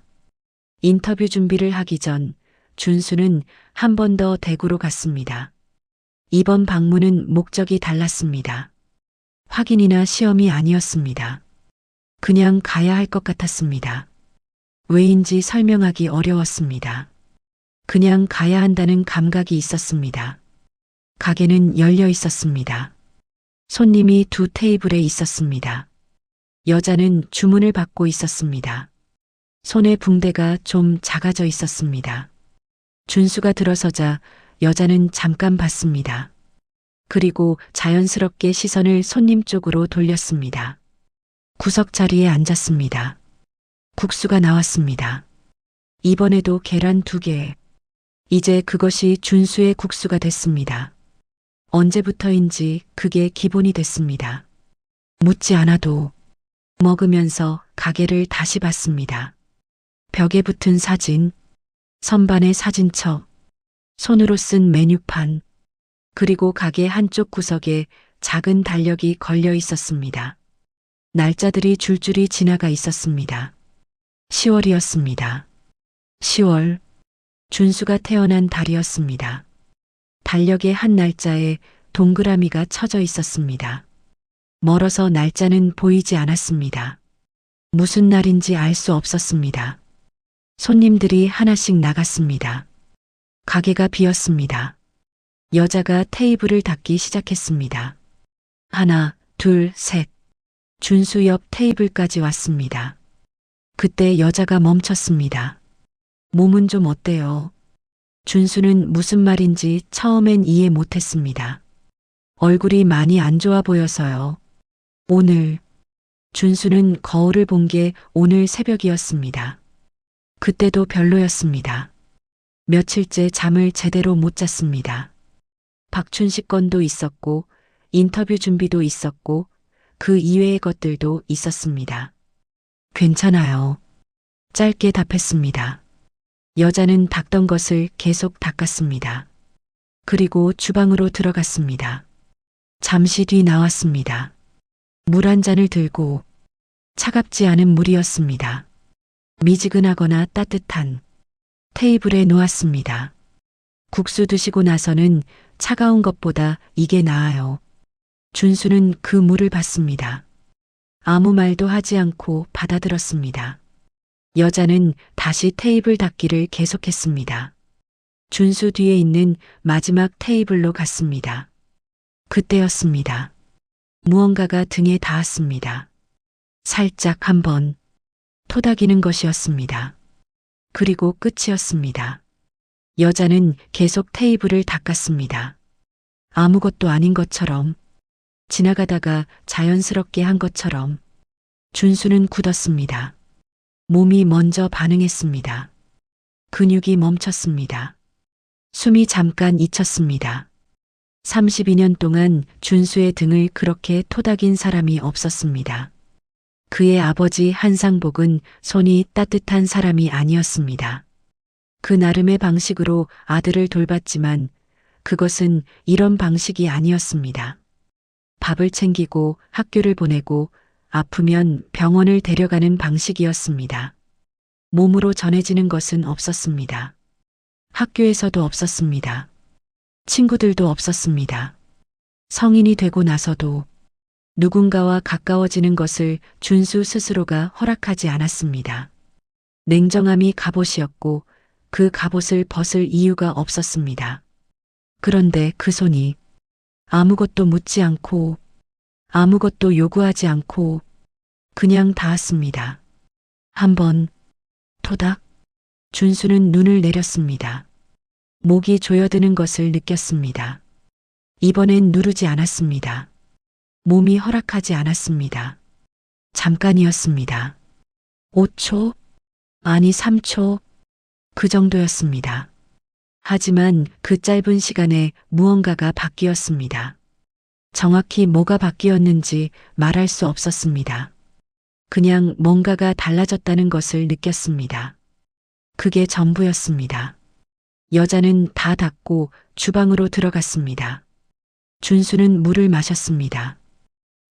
인터뷰 준비를 하기 전 준수는 한 번 더 대구로 갔습니다. 이번 방문은 목적이 달랐습니다. 확인이나 시험이 아니었습니다. 그냥 가야 할 것 같았습니다. 왜인지 설명하기 어려웠습니다. 그냥 가야 한다는 감각이 있었습니다. 가게는 열려 있었습니다. 손님이 두 테이블에 있었습니다. 여자는 주문을 받고 있었습니다. 손에 붕대가 좀 작아져 있었습니다. 준수가 들어서자 여자는 잠깐 봤습니다. 그리고 자연스럽게 시선을 손님 쪽으로 돌렸습니다. 구석 자리에 앉았습니다. 국수가 나왔습니다. 이번에도 계란 2개. 이제 그것이 준수의 국수가 됐습니다. 언제부터인지 그게 기본이 됐습니다. 묻지 않아도 먹으면서 가게를 다시 봤습니다. 벽에 붙은 사진, 선반의 사진첩, 손으로 쓴 메뉴판, 그리고 가게 한쪽 구석에 작은 달력이 걸려 있었습니다. 날짜들이 줄줄이 지나가 있었습니다. 10월이었습니다. 10월, 준수가 태어난 달이었습니다. 달력의 한 날짜에 동그라미가 쳐져 있었습니다. 멀어서 날짜는 보이지 않았습니다. 무슨 날인지 알 수 없었습니다. 손님들이 하나씩 나갔습니다. 가게가 비었습니다. 여자가 테이블을 닦기 시작했습니다. 하나, 둘, 셋. 준수 옆 테이블까지 왔습니다. 그때 여자가 멈췄습니다. 몸은 좀 어때요? 준수는 무슨 말인지 처음엔 이해 못했습니다. 얼굴이 많이 안 좋아 보여서요. 오늘, 준수는 거울을 본 게 오늘 새벽이었습니다. 그때도 별로였습니다. 며칠째 잠을 제대로 못 잤습니다. 박춘식 건도 있었고, 인터뷰 준비도 있었고, 그 이외의 것들도 있었습니다. 괜찮아요. 짧게 답했습니다. 여자는 닦던 것을 계속 닦았습니다. 그리고 주방으로 들어갔습니다. 잠시 뒤 나왔습니다. 물 한 잔을 들고 차갑지 않은 물이었습니다. 미지근하거나 따뜻한 테이블에 놓았습니다. 국수 드시고 나서는 차가운 것보다 이게 나아요. 준수는 그 물을 받습니다. 아무 말도 하지 않고 받아들었습니다. 여자는 다시 테이블 닦기를 계속했습니다. 준수 뒤에 있는 마지막 테이블로 갔습니다. 그때였습니다. 무언가가 등에 닿았습니다. 살짝 한번 토닥이는 것이었습니다. 그리고 끝이었습니다. 여자는 계속 테이블을 닦았습니다. 아무것도 아닌 것처럼, 지나가다가 자연스럽게 한 것처럼. 준수는 굳었습니다. 몸이 먼저 반응했습니다. 근육이 멈췄습니다. 숨이 잠깐 잊혔습니다. 32년 동안 준수의 등을 그렇게 토닥인 사람이 없었습니다. 그의 아버지 한상복은 손이 따뜻한 사람이 아니었습니다. 그 나름의 방식으로 아들을 돌봤지만 그것은 이런 방식이 아니었습니다. 밥을 챙기고 학교를 보내고 아프면 병원을 데려가는 방식이었습니다. 몸으로 전해지는 것은 없었습니다. 학교에서도 없었습니다. 친구들도 없었습니다. 성인이 되고 나서도 누군가와 가까워지는 것을 준수 스스로가 허락하지 않았습니다. 냉정함이 갑옷이었고 그 갑옷을 벗을 이유가 없었습니다. 그런데 그 손이 아무것도 묻지 않고 아무것도 요구하지 않고 그냥 닿았습니다. 한번 토닥. 준수는 눈을 내렸습니다. 목이 조여드는 것을 느꼈습니다. 이번엔 누르지 않았습니다. 몸이 허락하지 않았습니다. 잠깐이었습니다. 5초? 아니 3초? 그 정도였습니다. 하지만 그 짧은 시간에 무언가가 바뀌었습니다. 정확히 뭐가 바뀌었는지 말할 수 없었습니다. 그냥 뭔가가 달라졌다는 것을 느꼈습니다. 그게 전부였습니다. 여자는 다 닫고 주방으로 들어갔습니다. 준수는 물을 마셨습니다.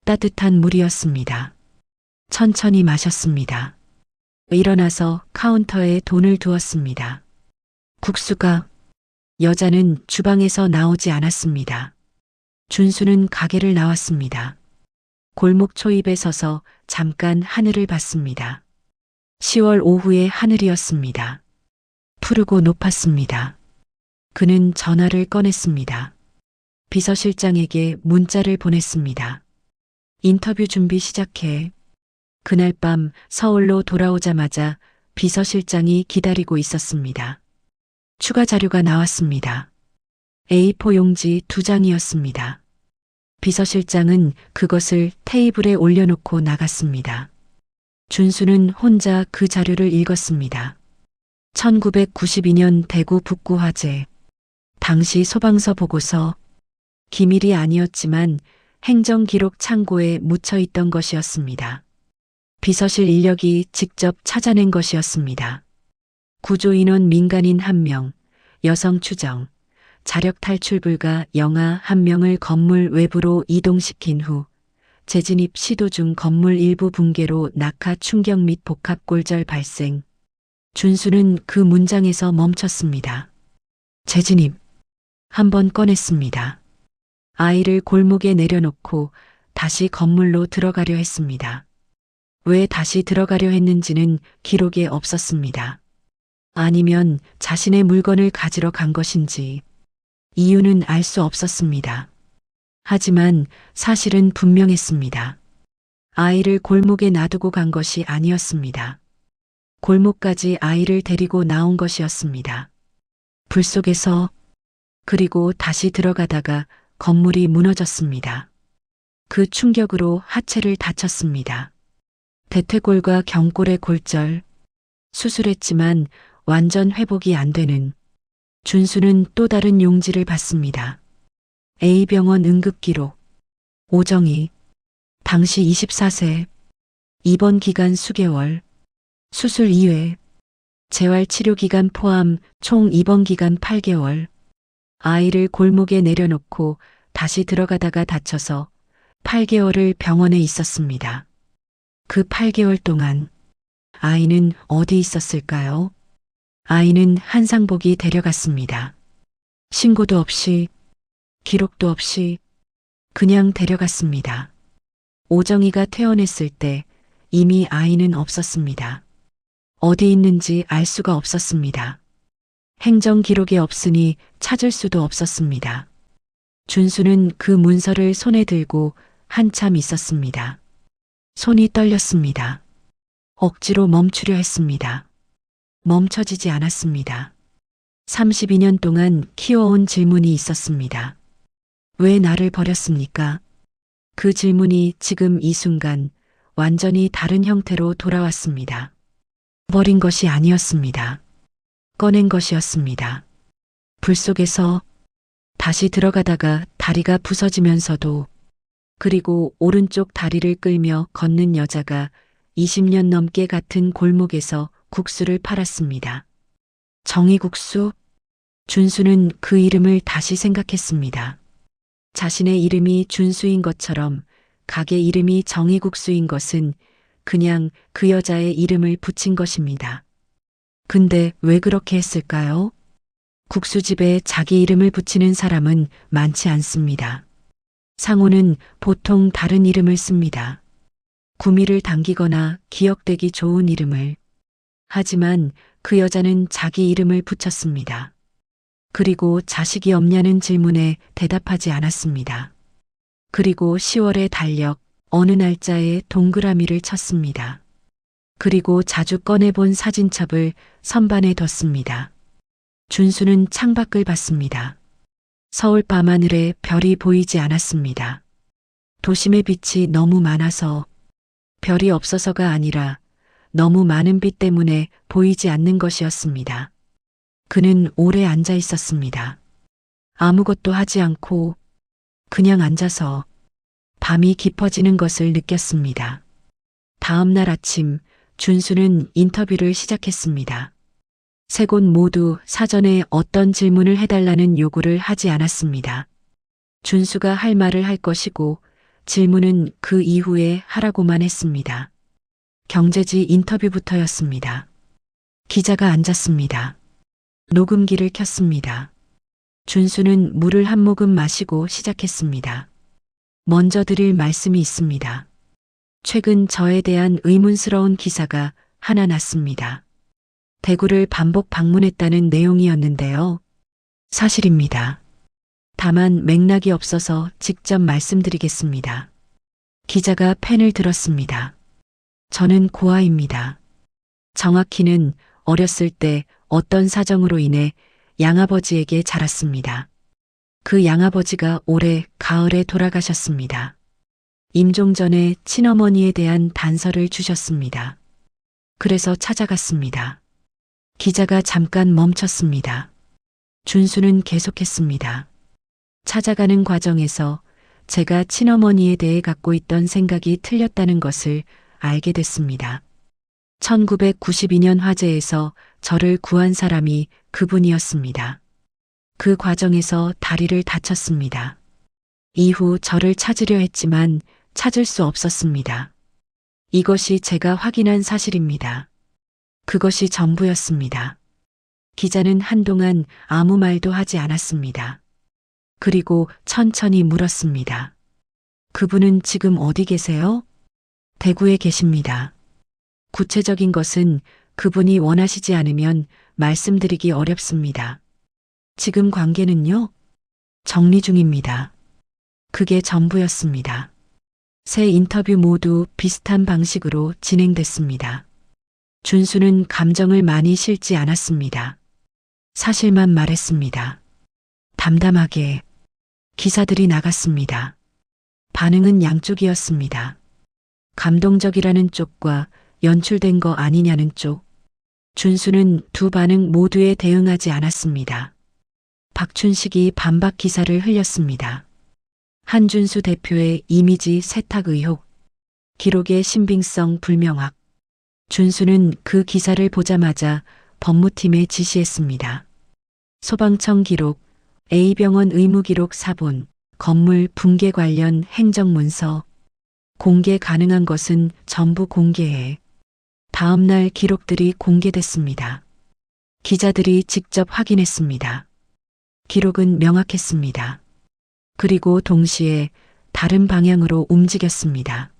따뜻한 물이었습니다. 천천히 마셨습니다. 일어나서 카운터에 돈을 두었습니다. 국수가. 여자는 주방에서 나오지 않았습니다. 준수는 가게를 나왔습니다. 골목 초입에 서서 잠깐 하늘을 봤습니다. 10월 오후의 하늘이었습니다. 푸르고 높았습니다. 그는 전화를 꺼냈습니다. 비서실장에게 문자를 보냈습니다. 인터뷰 준비 시작해. 그날 밤 서울로 돌아오자마자 비서실장이 기다리고 있었습니다. 추가 자료가 나왔습니다. A4 용지 2장이었습니다. 비서실장은 그것을 테이블에 올려놓고 나갔습니다. 준수는 혼자 그 자료를 읽었습니다. 1992년 대구 북구 화재. 당시 소방서 보고서. 기밀이 아니었지만 행정기록 창고에 묻혀 있던 것이었습니다. 비서실 인력이 직접 찾아낸 것이었습니다. 구조인원 민간인 1명, 여성 추정, 자력 탈출 불가 영아 1명을 건물 외부로 이동시킨 후 재진입 시도 중 건물 일부 붕괴로 낙하 충격 및 복합 골절 발생. 준수는 그 문장에서 멈췄습니다. 재진입. 한번 꺼냈습니다. 아이를 골목에 내려놓고 다시 건물로 들어가려 했습니다. 왜 다시 들어가려 했는지는 기록에 없었습니다. 아니면 자신의 물건을 가지러 간 것인지 이유는 알 수 없었습니다. 하지만 사실은 분명했습니다. 아이를 골목에 놔두고 간 것이 아니었습니다. 골목까지 아이를 데리고 나온 것이었습니다. 불 속에서. 그리고 다시 들어가다가 건물이 무너졌습니다. 그 충격으로 하체를 다쳤습니다. 대퇴골과 경골의 골절. 수술했지만 완전 회복이 안 되는. 준수는 또 다른 용지를 받습니다. A병원 응급기록. 오정희. 당시 24세. 입원 기간 수개월. 수술 2회. 재활치료 기간 포함 총 입원 기간 8개월. 아이를 골목에 내려놓고 다시 들어가다가 다쳐서 8개월을 병원에 있었습니다. 그 8개월 동안 아이는 어디 있었을까요? 아이는 한상복이 데려갔습니다. 신고도 없이, 기록도 없이 그냥 데려갔습니다. 오정희가 퇴원했을 때 이미 아이는 없었습니다. 어디 있는지 알 수가 없었습니다. 행정 기록이 없으니 찾을 수도 없었습니다. 준수는 그 문서를 손에 들고 한참 있었습니다. 손이 떨렸습니다. 억지로 멈추려 했습니다. 멈춰지지 않았습니다. 32년 동안 키워온 질문이 있었습니다. 왜 나를 버렸습니까? 그 질문이 지금 이 순간 완전히 다른 형태로 돌아왔습니다. 버린 것이 아니었습니다. 꺼낸 것이었습니다. 불 속에서. 다시 들어가다가 다리가 부서지면서도. 그리고 오른쪽 다리를 끌며 걷는 여자가 20년 넘게 같은 골목에서 국수를 팔았습니다. 정의국수? 준수는 그 이름을 다시 생각했습니다. 자신의 이름이 준수인 것처럼 가게 이름이 정의국수인 것은 그냥 그 여자의 이름을 붙인 것입니다. 근데 왜 그렇게 했을까요? 국수집에 자기 이름을 붙이는 사람은 많지 않습니다. 상호는 보통 다른 이름을 씁니다. 구미를 당기거나 기억되기 좋은 이름을. 하지만 그 여자는 자기 이름을 붙였습니다. 그리고 자식이 없냐는 질문에 대답하지 않았습니다. 그리고 10월의 달력, 어느 날짜에 동그라미를 쳤습니다. 그리고 자주 꺼내본 사진첩을 선반에 뒀습니다. 준수는 창밖을 봤습니다. 서울 밤하늘에 별이 보이지 않았습니다. 도심의 빛이 너무 많아서, 별이 없어서가 아니라 너무 많은 빛 때문에 보이지 않는 것이었습니다. 그는 오래 앉아 있었습니다. 아무것도 하지 않고 그냥 앉아서 밤이 깊어지는 것을 느꼈습니다. 다음 날 아침 준수는 인터뷰를 시작했습니다. 세 곳 모두 사전에 어떤 질문을 해달라는 요구를 하지 않았습니다. 준수가 할 말을 할 것이고 질문은 그 이후에 하라고만 했습니다. 경제지 인터뷰부터였습니다. 기자가 앉았습니다. 녹음기를 켰습니다. 준수는 물을 한 모금 마시고 시작했습니다. 먼저 드릴 말씀이 있습니다. 최근 저에 대한 의문스러운 기사가 하나 났습니다. 대구를 반복 방문했다는 내용이었는데요. 사실입니다. 다만 맥락이 없어서 직접 말씀드리겠습니다. 기자가 펜을 들었습니다. 저는 고아입니다. 정확히는 어렸을 때 어떤 사정으로 인해 양아버지에게 자랐습니다. 그 양아버지가 올해 가을에 돌아가셨습니다. 임종 전에 친어머니에 대한 단서를 주셨습니다. 그래서 찾아갔습니다. 기자가 잠깐 멈췄습니다. 준수는 계속했습니다. 찾아가는 과정에서 제가 친어머니에 대해 갖고 있던 생각이 틀렸다는 것을 알게 됐습니다. 1992년 화재에서 저를 구한 사람이 그분이었습니다. 그 과정에서 다리를 다쳤습니다. 이후 저를 찾으려 했지만 찾을 수 없었습니다. 이것이 제가 확인한 사실입니다. 그것이 전부였습니다. 기자는 한동안 아무 말도 하지 않았습니다. 그리고 천천히 물었습니다. 그분은 지금 어디 계세요? 대구에 계십니다. 구체적인 것은 그분이 원하시지 않으면 말씀드리기 어렵습니다. 지금 관계는요? 정리 중입니다. 그게 전부였습니다. 세 인터뷰 모두 비슷한 방식으로 진행됐습니다. 준수는 감정을 많이 실지 않았습니다. 사실만 말했습니다. 담담하게. 기사들이 나갔습니다. 반응은 양쪽이었습니다. 감동적이라는 쪽과 연출된 거 아니냐는 쪽. 준수는 두 반응 모두에 대응하지 않았습니다. 박춘식이 반박 기사를 흘렸습니다. 한준수 대표의 이미지 세탁 의혹, 기록의 신빙성 불명확. 준수는 그 기사를 보자마자 법무팀에 지시했습니다. 소방청 기록, A병원 의무기록 사본, 건물 붕괴 관련 행정문서, 공개 가능한 것은 전부 공개해. 다음 날 기록들이 공개됐습니다. 기자들이 직접 확인했습니다. 기록은 명확했습니다. 그리고 동시에 다른 방향으로 움직였습니다.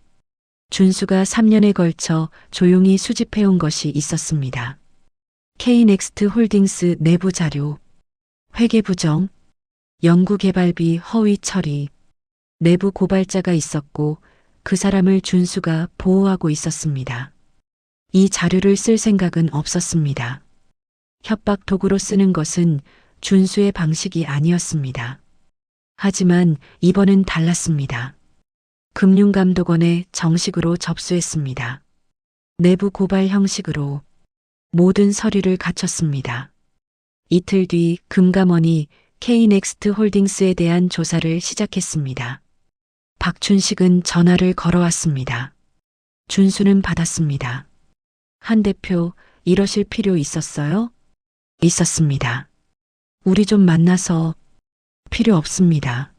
준수가 3년에 걸쳐 조용히 수집해온 것이 있었습니다. K넥스트 홀딩스 내부 자료, 회계 부정, 연구개발비 허위 처리, 내부 고발자가 있었고 그 사람을 준수가 보호하고 있었습니다. 이 자료를 쓸 생각은 없었습니다. 협박 도구로 쓰는 것은 준수의 방식이 아니었습니다. 하지만 이번은 달랐습니다. 금융감독원에 정식으로 접수했습니다. 내부 고발 형식으로 모든 서류를 갖췄습니다. 이틀 뒤 금감원이 K넥스트 홀딩스에 대한 조사를 시작했습니다. 박춘식은 전화를 걸어왔습니다. 준수는 받았습니다. 한 대표, 이러실 필요 있었어요? 있었습니다. 우리 좀 만나서. 필요 없습니다.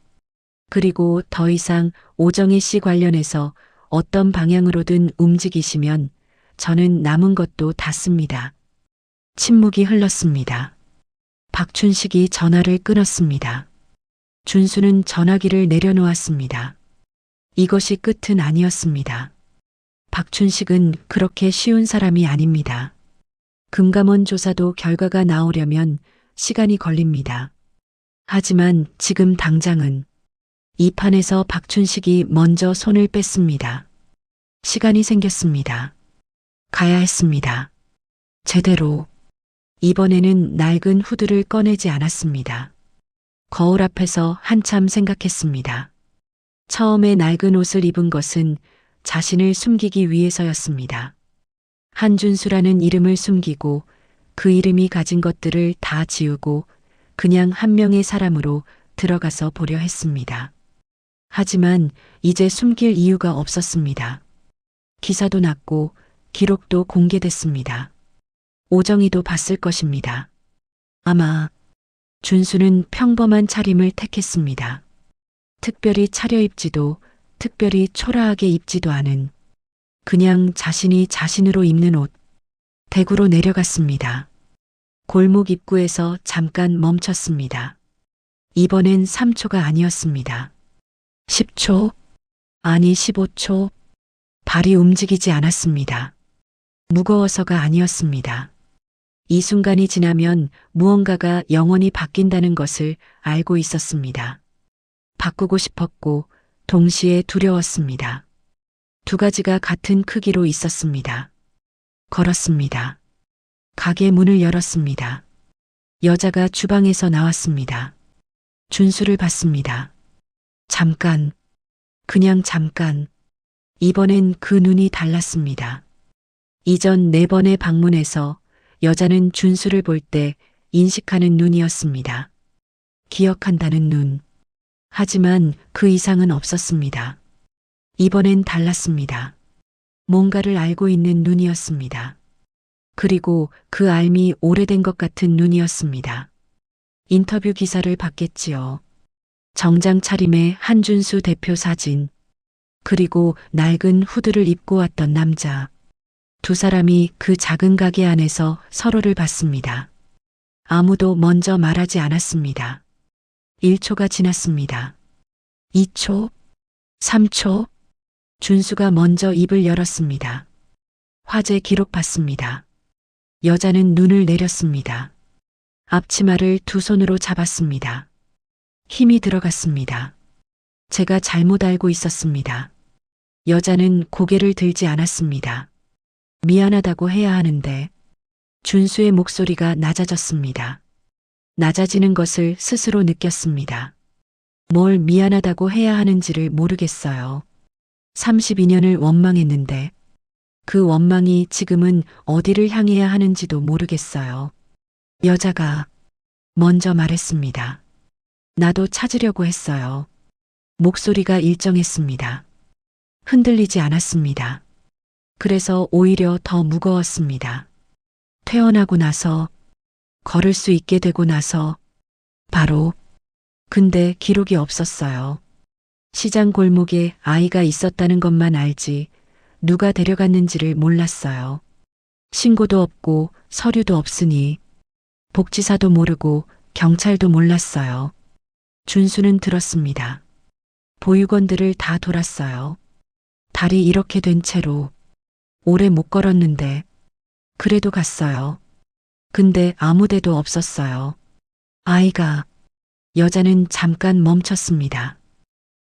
그리고 더 이상 오정희 씨 관련해서 어떤 방향으로든 움직이시면 저는 남은 것도 다 씁니다. 침묵이 흘렀습니다. 박춘식이 전화를 끊었습니다. 준수는 전화기를 내려놓았습니다. 이것이 끝은 아니었습니다. 박춘식은 그렇게 쉬운 사람이 아닙니다. 금감원 조사도 결과가 나오려면 시간이 걸립니다. 하지만 지금 당장은 이 판에서 박춘식이 먼저 손을 뺐습니다. 시간이 생겼습니다. 가야 했습니다. 제대로. 이번에는 낡은 후드를 꺼내지 않았습니다. 거울 앞에서 한참 생각했습니다. 처음에 낡은 옷을 입은 것은 자신을 숨기기 위해서였습니다. 한준수라는 이름을 숨기고 그 이름이 가진 것들을 다 지우고 그냥 한 명의 사람으로 들어가서 보려 했습니다. 하지만 이제 숨길 이유가 없었습니다. 기사도 났고 기록도 공개됐습니다. 오정희도 봤을 것입니다. 아마 준수는 평범한 차림을 택했습니다. 특별히 차려입지도 특별히 초라하게 입지도 않은 그냥 자신이 자신으로 입는 옷. 대구로 내려갔습니다. 골목 입구에서 잠깐 멈췄습니다. 이번엔 3초가 아니었습니다. 10초, 아니 15초. 발이 움직이지 않았습니다. 무거워서가 아니었습니다. 이 순간이 지나면 무언가가 영원히 바뀐다는 것을 알고 있었습니다. 바꾸고 싶었고 동시에 두려웠습니다. 두 가지가 같은 크기로 있었습니다. 걸었습니다. 가게 문을 열었습니다. 여자가 주방에서 나왔습니다. 준수를 봤습니다. 잠깐, 그냥 잠깐. 이번엔 그 눈이 달랐습니다. 이전 4번의 방문에서 여자는 준수를 볼 때 인식하는 눈이었습니다. 기억한다는 눈. 하지만 그 이상은 없었습니다. 이번엔 달랐습니다. 뭔가를 알고 있는 눈이었습니다. 그리고 그 알미 오래된 것 같은 눈이었습니다. 인터뷰 기사를 봤겠지요. 정장 차림의 한준수 대표 사진, 그리고 낡은 후드를 입고 왔던 남자. 두 사람이 그 작은 가게 안에서 서로를 봤습니다. 아무도 먼저 말하지 않았습니다. 1초가 지났습니다. 2초, 3초, 준수가 먼저 입을 열었습니다. 화재 기록 봤습니다. 여자는 눈을 내렸습니다. 앞치마를 두 손으로 잡았습니다. 힘이 들어갔습니다. 제가 잘못 알고 있었습니다. 여자는 고개를 들지 않았습니다. 미안하다고 해야 하는데. 준수의 목소리가 낮아졌습니다. 낮아지는 것을 스스로 느꼈습니다. 뭘 미안하다고 해야 하는지를 모르겠어요. 32년을 원망했는데 그 원망이 지금은 어디를 향해야 하는지도 모르겠어요. 여자가 먼저 말했습니다. 나도 찾으려고 했어요. 목소리가 일정했습니다. 흔들리지 않았습니다. 그래서 오히려 더 무거웠습니다. 퇴원하고 나서, 걸을 수 있게 되고 나서, 바로. 근데 기록이 없었어요. 시장 골목에 아이가 있었다는 것만 알지 누가 데려갔는지를 몰랐어요. 신고도 없고 서류도 없으니 복지사도 모르고 경찰도 몰랐어요. 준수는 들었습니다. 보육원들을 다 돌았어요. 다리 이렇게 된 채로 오래 못 걸었는데 그래도 갔어요. 근데 아무 데도 없었어요. 아이가. 여자는 잠깐 멈췄습니다.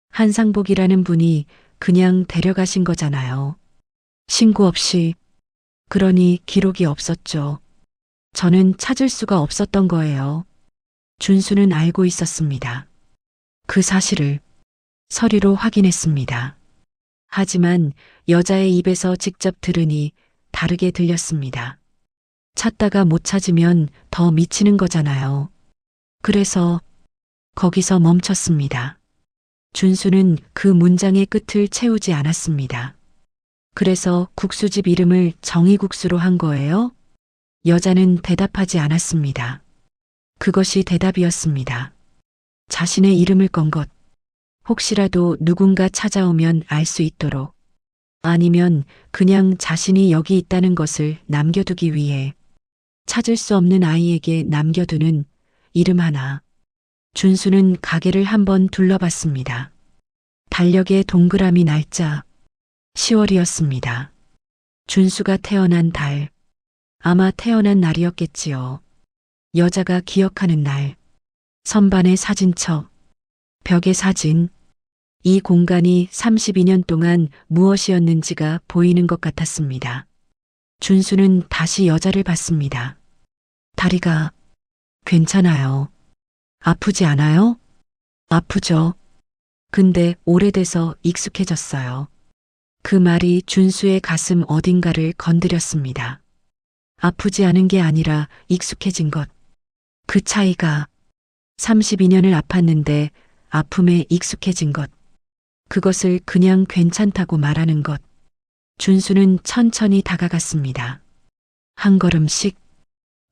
한상복이라는 분이 그냥 데려가신 거잖아요. 신고 없이. 그러니 기록이 없었죠. 저는 찾을 수가 없었던 거예요. 준수는 알고 있었습니다. 그 사실을 서류로 확인했습니다. 하지만 여자의 입에서 직접 들으니 다르게 들렸습니다. 찾다가 못 찾으면 더 미치는 거잖아요. 그래서 거기서 멈췄습니다. 준수는 그 문장의 끝을 채우지 않았습니다. 그래서 국수집 이름을 정의국수로 한 거예요? 여자는 대답하지 않았습니다. 그것이 대답이었습니다. 자신의 이름을 건 것. 혹시라도 누군가 찾아오면 알 수 있도록. 아니면 그냥 자신이 여기 있다는 것을 남겨두기 위해. 찾을 수 없는 아이에게 남겨두는 이름 하나. 준수는 가게를 한번 둘러봤습니다. 달력의 동그라미 날짜. 10월이었습니다. 준수가 태어난 달. 아마 태어난 날이었겠지요. 여자가 기억하는 날. 선반의 사진첩. 벽의 사진. 이 공간이 32년 동안 무엇이었는지가 보이는 것 같았습니다. 준수는 다시 여자를 봤습니다. 다리가 괜찮아요. 아프지 않아요? 아프죠. 근데 오래돼서 익숙해졌어요. 그 말이 준수의 가슴 어딘가를 건드렸습니다. 아프지 않은 게 아니라 익숙해진 것. 그 차이가 32년을 아팠는데 아픔에 익숙해진 것. 그것을 그냥 괜찮다고 말하는 것. 준수는 천천히 다가갔습니다. 한 걸음씩.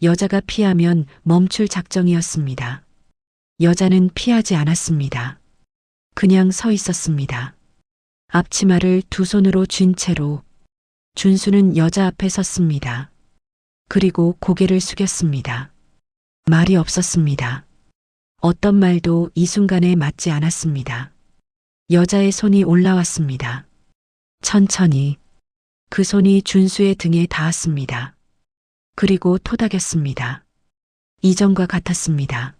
여자가 피하면 멈출 작정이었습니다. 여자는 피하지 않았습니다. 그냥 서 있었습니다. 앞치마를 두 손으로 쥔 채로. 준수는 여자 앞에 섰습니다. 그리고 고개를 숙였습니다. 말이 없었습니다. 어떤 말도 이 순간에 맞지 않았습니다. 여자의 손이 올라왔습니다. 천천히. 그 손이 준수의 등에 닿았습니다. 그리고 토닥였습니다. 이전과 같았습니다.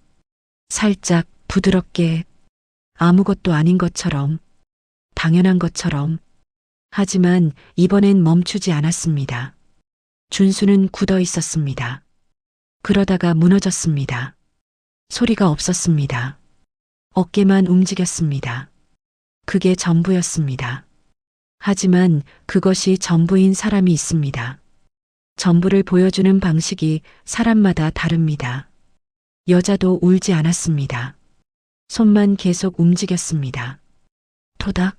살짝 부드럽게. 아무것도 아닌 것처럼. 당연한 것처럼. 하지만 이번엔 멈추지 않았습니다. 준수는 굳어 있었습니다. 그러다가 무너졌습니다. 소리가 없었습니다. 어깨만 움직였습니다. 그게 전부였습니다. 하지만 그것이 전부인 사람이 있습니다. 전부를 보여주는 방식이 사람마다 다릅니다. 여자도 울지 않았습니다. 손만 계속 움직였습니다. 토닥,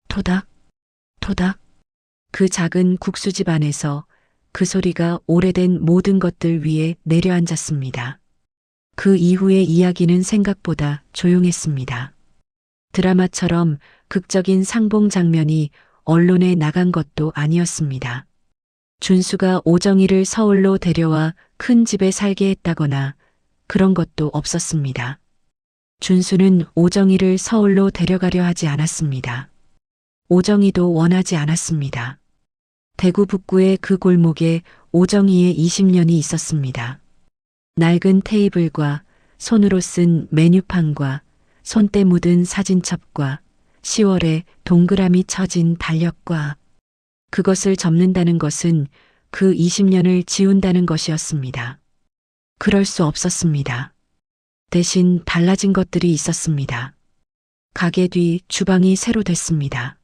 토닥, 토닥. 그 작은 국수집 안에서 그 소리가 오래된 모든 것들 위에 내려앉았습니다. 그 이후의 이야기는 생각보다 조용했습니다. 드라마처럼 극적인 상봉 장면이 언론에 나간 것도 아니었습니다. 준수가 오정희를 서울로 데려와 큰 집에 살게 했다거나 그런 것도 없었습니다. 준수는 오정희를 서울로 데려가려 하지 않았습니다. 오정희도 원하지 않았습니다. 대구 북구의 그 골목에 오정희의 20년이 있었습니다. 낡은 테이블과 손으로 쓴 메뉴판과 손때 묻은 사진첩과 10월에 동그라미 쳐진 달력과 그것을 접는다는 것은 그 20년을 지운다는 것이었습니다. 그럴 수 없었습니다. 대신 달라진 것들이 있었습니다. 가게 뒤 주방이 새로 됐습니다.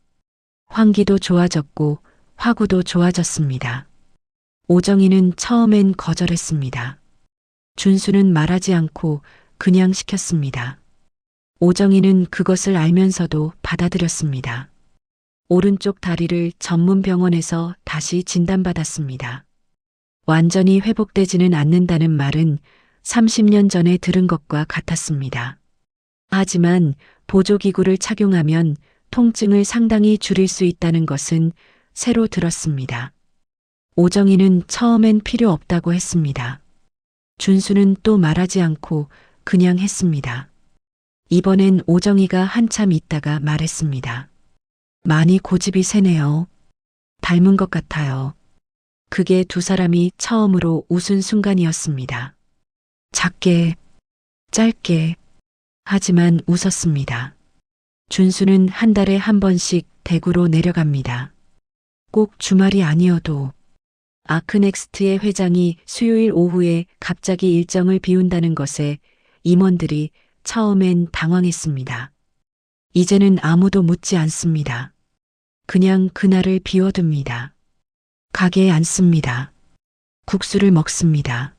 환기도 좋아졌고 화구도 좋아졌습니다. 오정희는 처음엔 거절했습니다. 준수는 말하지 않고 그냥 시켰습니다. 오정희는 그것을 알면서도 받아들였습니다. 오른쪽 다리를 전문 병원에서 다시 진단받았습니다. 완전히 회복되지는 않는다는 말은 30년 전에 들은 것과 같았습니다. 하지만 보조기구를 착용하면 통증을 상당히 줄일 수 있다는 것은 새로 들었습니다. 오정희는 처음엔 필요 없다고 했습니다. 준수는 또 말하지 않고 그냥 했습니다. 이번엔 오정희가 한참 있다가 말했습니다. 많이 고집이 세네요. 닮은 것 같아요. 그게 두 사람이 처음으로 웃은 순간이었습니다. 작게, 짧게, 하지만 웃었습니다. 준수는 한 달에 한 번씩 대구로 내려갑니다. 꼭 주말이 아니어도 아크넥스트의 회장이 수요일 오후에 갑자기 일정을 비운다는 것에 임원들이 처음엔 당황했습니다. 이제는 아무도 묻지 않습니다. 그냥 그날을 비워둡니다. 가게에 앉습니다. 국수를 먹습니다.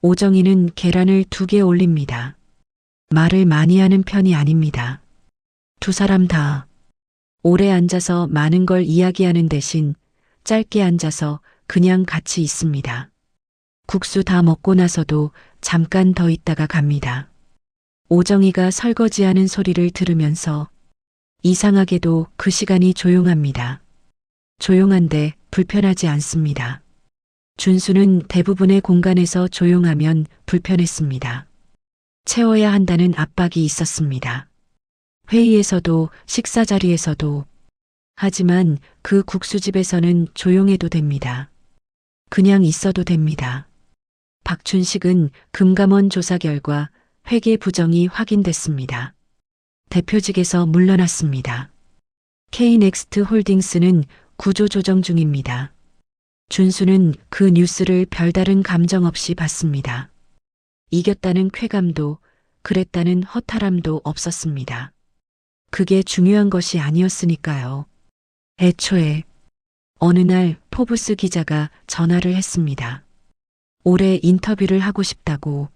오정희는 계란을 2개 올립니다. 말을 많이 하는 편이 아닙니다. 두 사람 다 오래 앉아서 많은 걸 이야기하는 대신 짧게 앉아서 그냥 같이 있습니다. 국수 다 먹고 나서도 잠깐 더 있다가 갑니다. 오정희가 설거지하는 소리를 들으면서 이상하게도 그 시간이 조용합니다. 조용한데 불편하지 않습니다. 준수는 대부분의 공간에서 조용하면 불편했습니다. 채워야 한다는 압박이 있었습니다. 회의에서도 식사 자리에서도. 하지만 그 국수집에서는 조용해도 됩니다. 그냥 있어도 됩니다. 박춘식은 금감원 조사 결과 회계 부정이 확인됐습니다. 대표직에서 물러났습니다. K넥스트 홀딩스는 구조조정 중입니다. 준수는 그 뉴스를 별다른 감정 없이 봤습니다. 이겼다는 쾌감도 그랬다는 허탈함도 없었습니다. 그게 중요한 것이 아니었으니까요. 애초에 어느 날 포브스 기자가 전화를 했습니다. 올해 인터뷰를 하고 싶다고.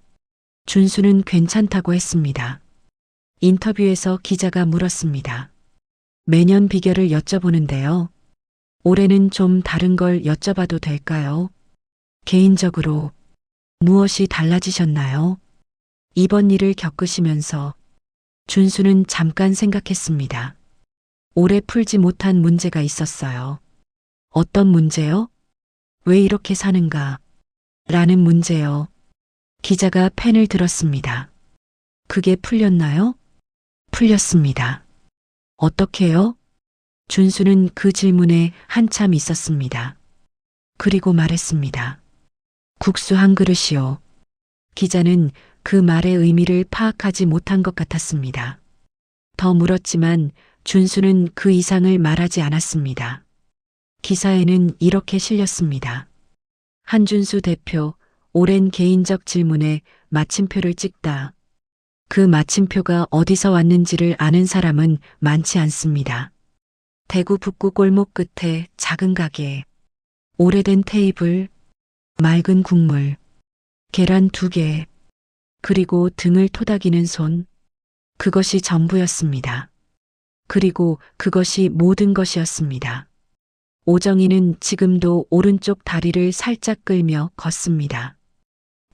준수는 괜찮다고 했습니다. 인터뷰에서 기자가 물었습니다. 매년 비결을 여쭤보는데요. 올해는 좀 다른 걸 여쭤봐도 될까요? 개인적으로 무엇이 달라지셨나요? 이번 일을 겪으시면서. 준수는 잠깐 생각했습니다. 오래 풀지 못한 문제가 있었어요. 어떤 문제요? 왜 이렇게 사는가? 라는 문제요. 기자가 펜을 들었습니다. 그게 풀렸나요? 풀렸습니다. 어떻게요? 준수는 그 질문에 한참 있었습니다. 그리고 말했습니다. 국수 한 그릇이요. 기자는 그 말의 의미를 파악하지 못한 것 같았습니다. 더 물었지만 준수는 그 이상을 말하지 않았습니다. 기사에는 이렇게 실렸습니다. 한준수 대표, 오랜 개인적 질문에 마침표를 찍다. 그 마침표가 어디서 왔는지를 아는 사람은 많지 않습니다. 대구 북구 골목 끝에 작은 가게, 오래된 테이블, 맑은 국물, 계란 2개, 그리고 등을 토닥이는 손. 그것이 전부였습니다. 그리고 그것이 모든 것이었습니다. 오정희는 지금도 오른쪽 다리를 살짝 끌며 걷습니다.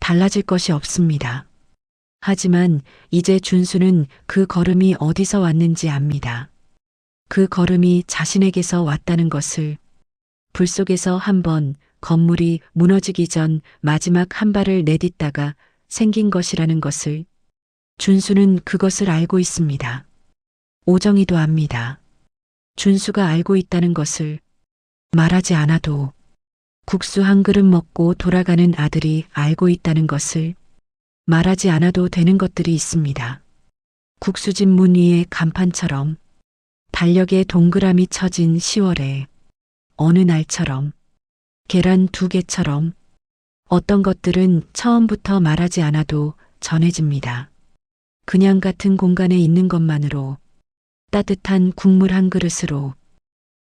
달라질 것이 없습니다. 하지만 이제 준수는 그 걸음이 어디서 왔는지 압니다. 그 걸음이 자신에게서 왔다는 것을, 불 속에서 한번 건물이 무너지기 전 마지막 한 발을 내딛다가 생긴 것이라는 것을, 준수는 그것을 알고 있습니다. 오정희도 압니다. 준수가 알고 있다는 것을 말하지 않아도 국수 한 그릇 먹고 돌아가는 아들이 알고 있다는 것을 말하지 않아도 되는 것들이 있습니다. 국수집 문 위의 간판처럼, 달력에 동그라미 쳐진 10월에 어느 날처럼, 계란 2개처럼 어떤 것들은 처음부터 말하지 않아도 전해집니다. 그냥 같은 공간에 있는 것만으로, 따뜻한 국물 한 그릇으로,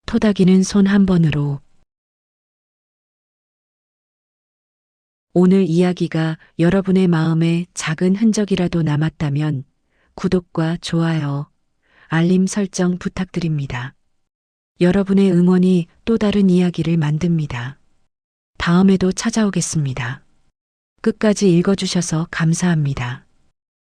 토닥이는 손 한 번으로. 오늘 이야기가 여러분의 마음에 작은 흔적이라도 남았다면 구독과 좋아요, 알림 설정 부탁드립니다. 여러분의 응원이 또 다른 이야기를 만듭니다. 다음에도 찾아오겠습니다. 끝까지 읽어주셔서 감사합니다.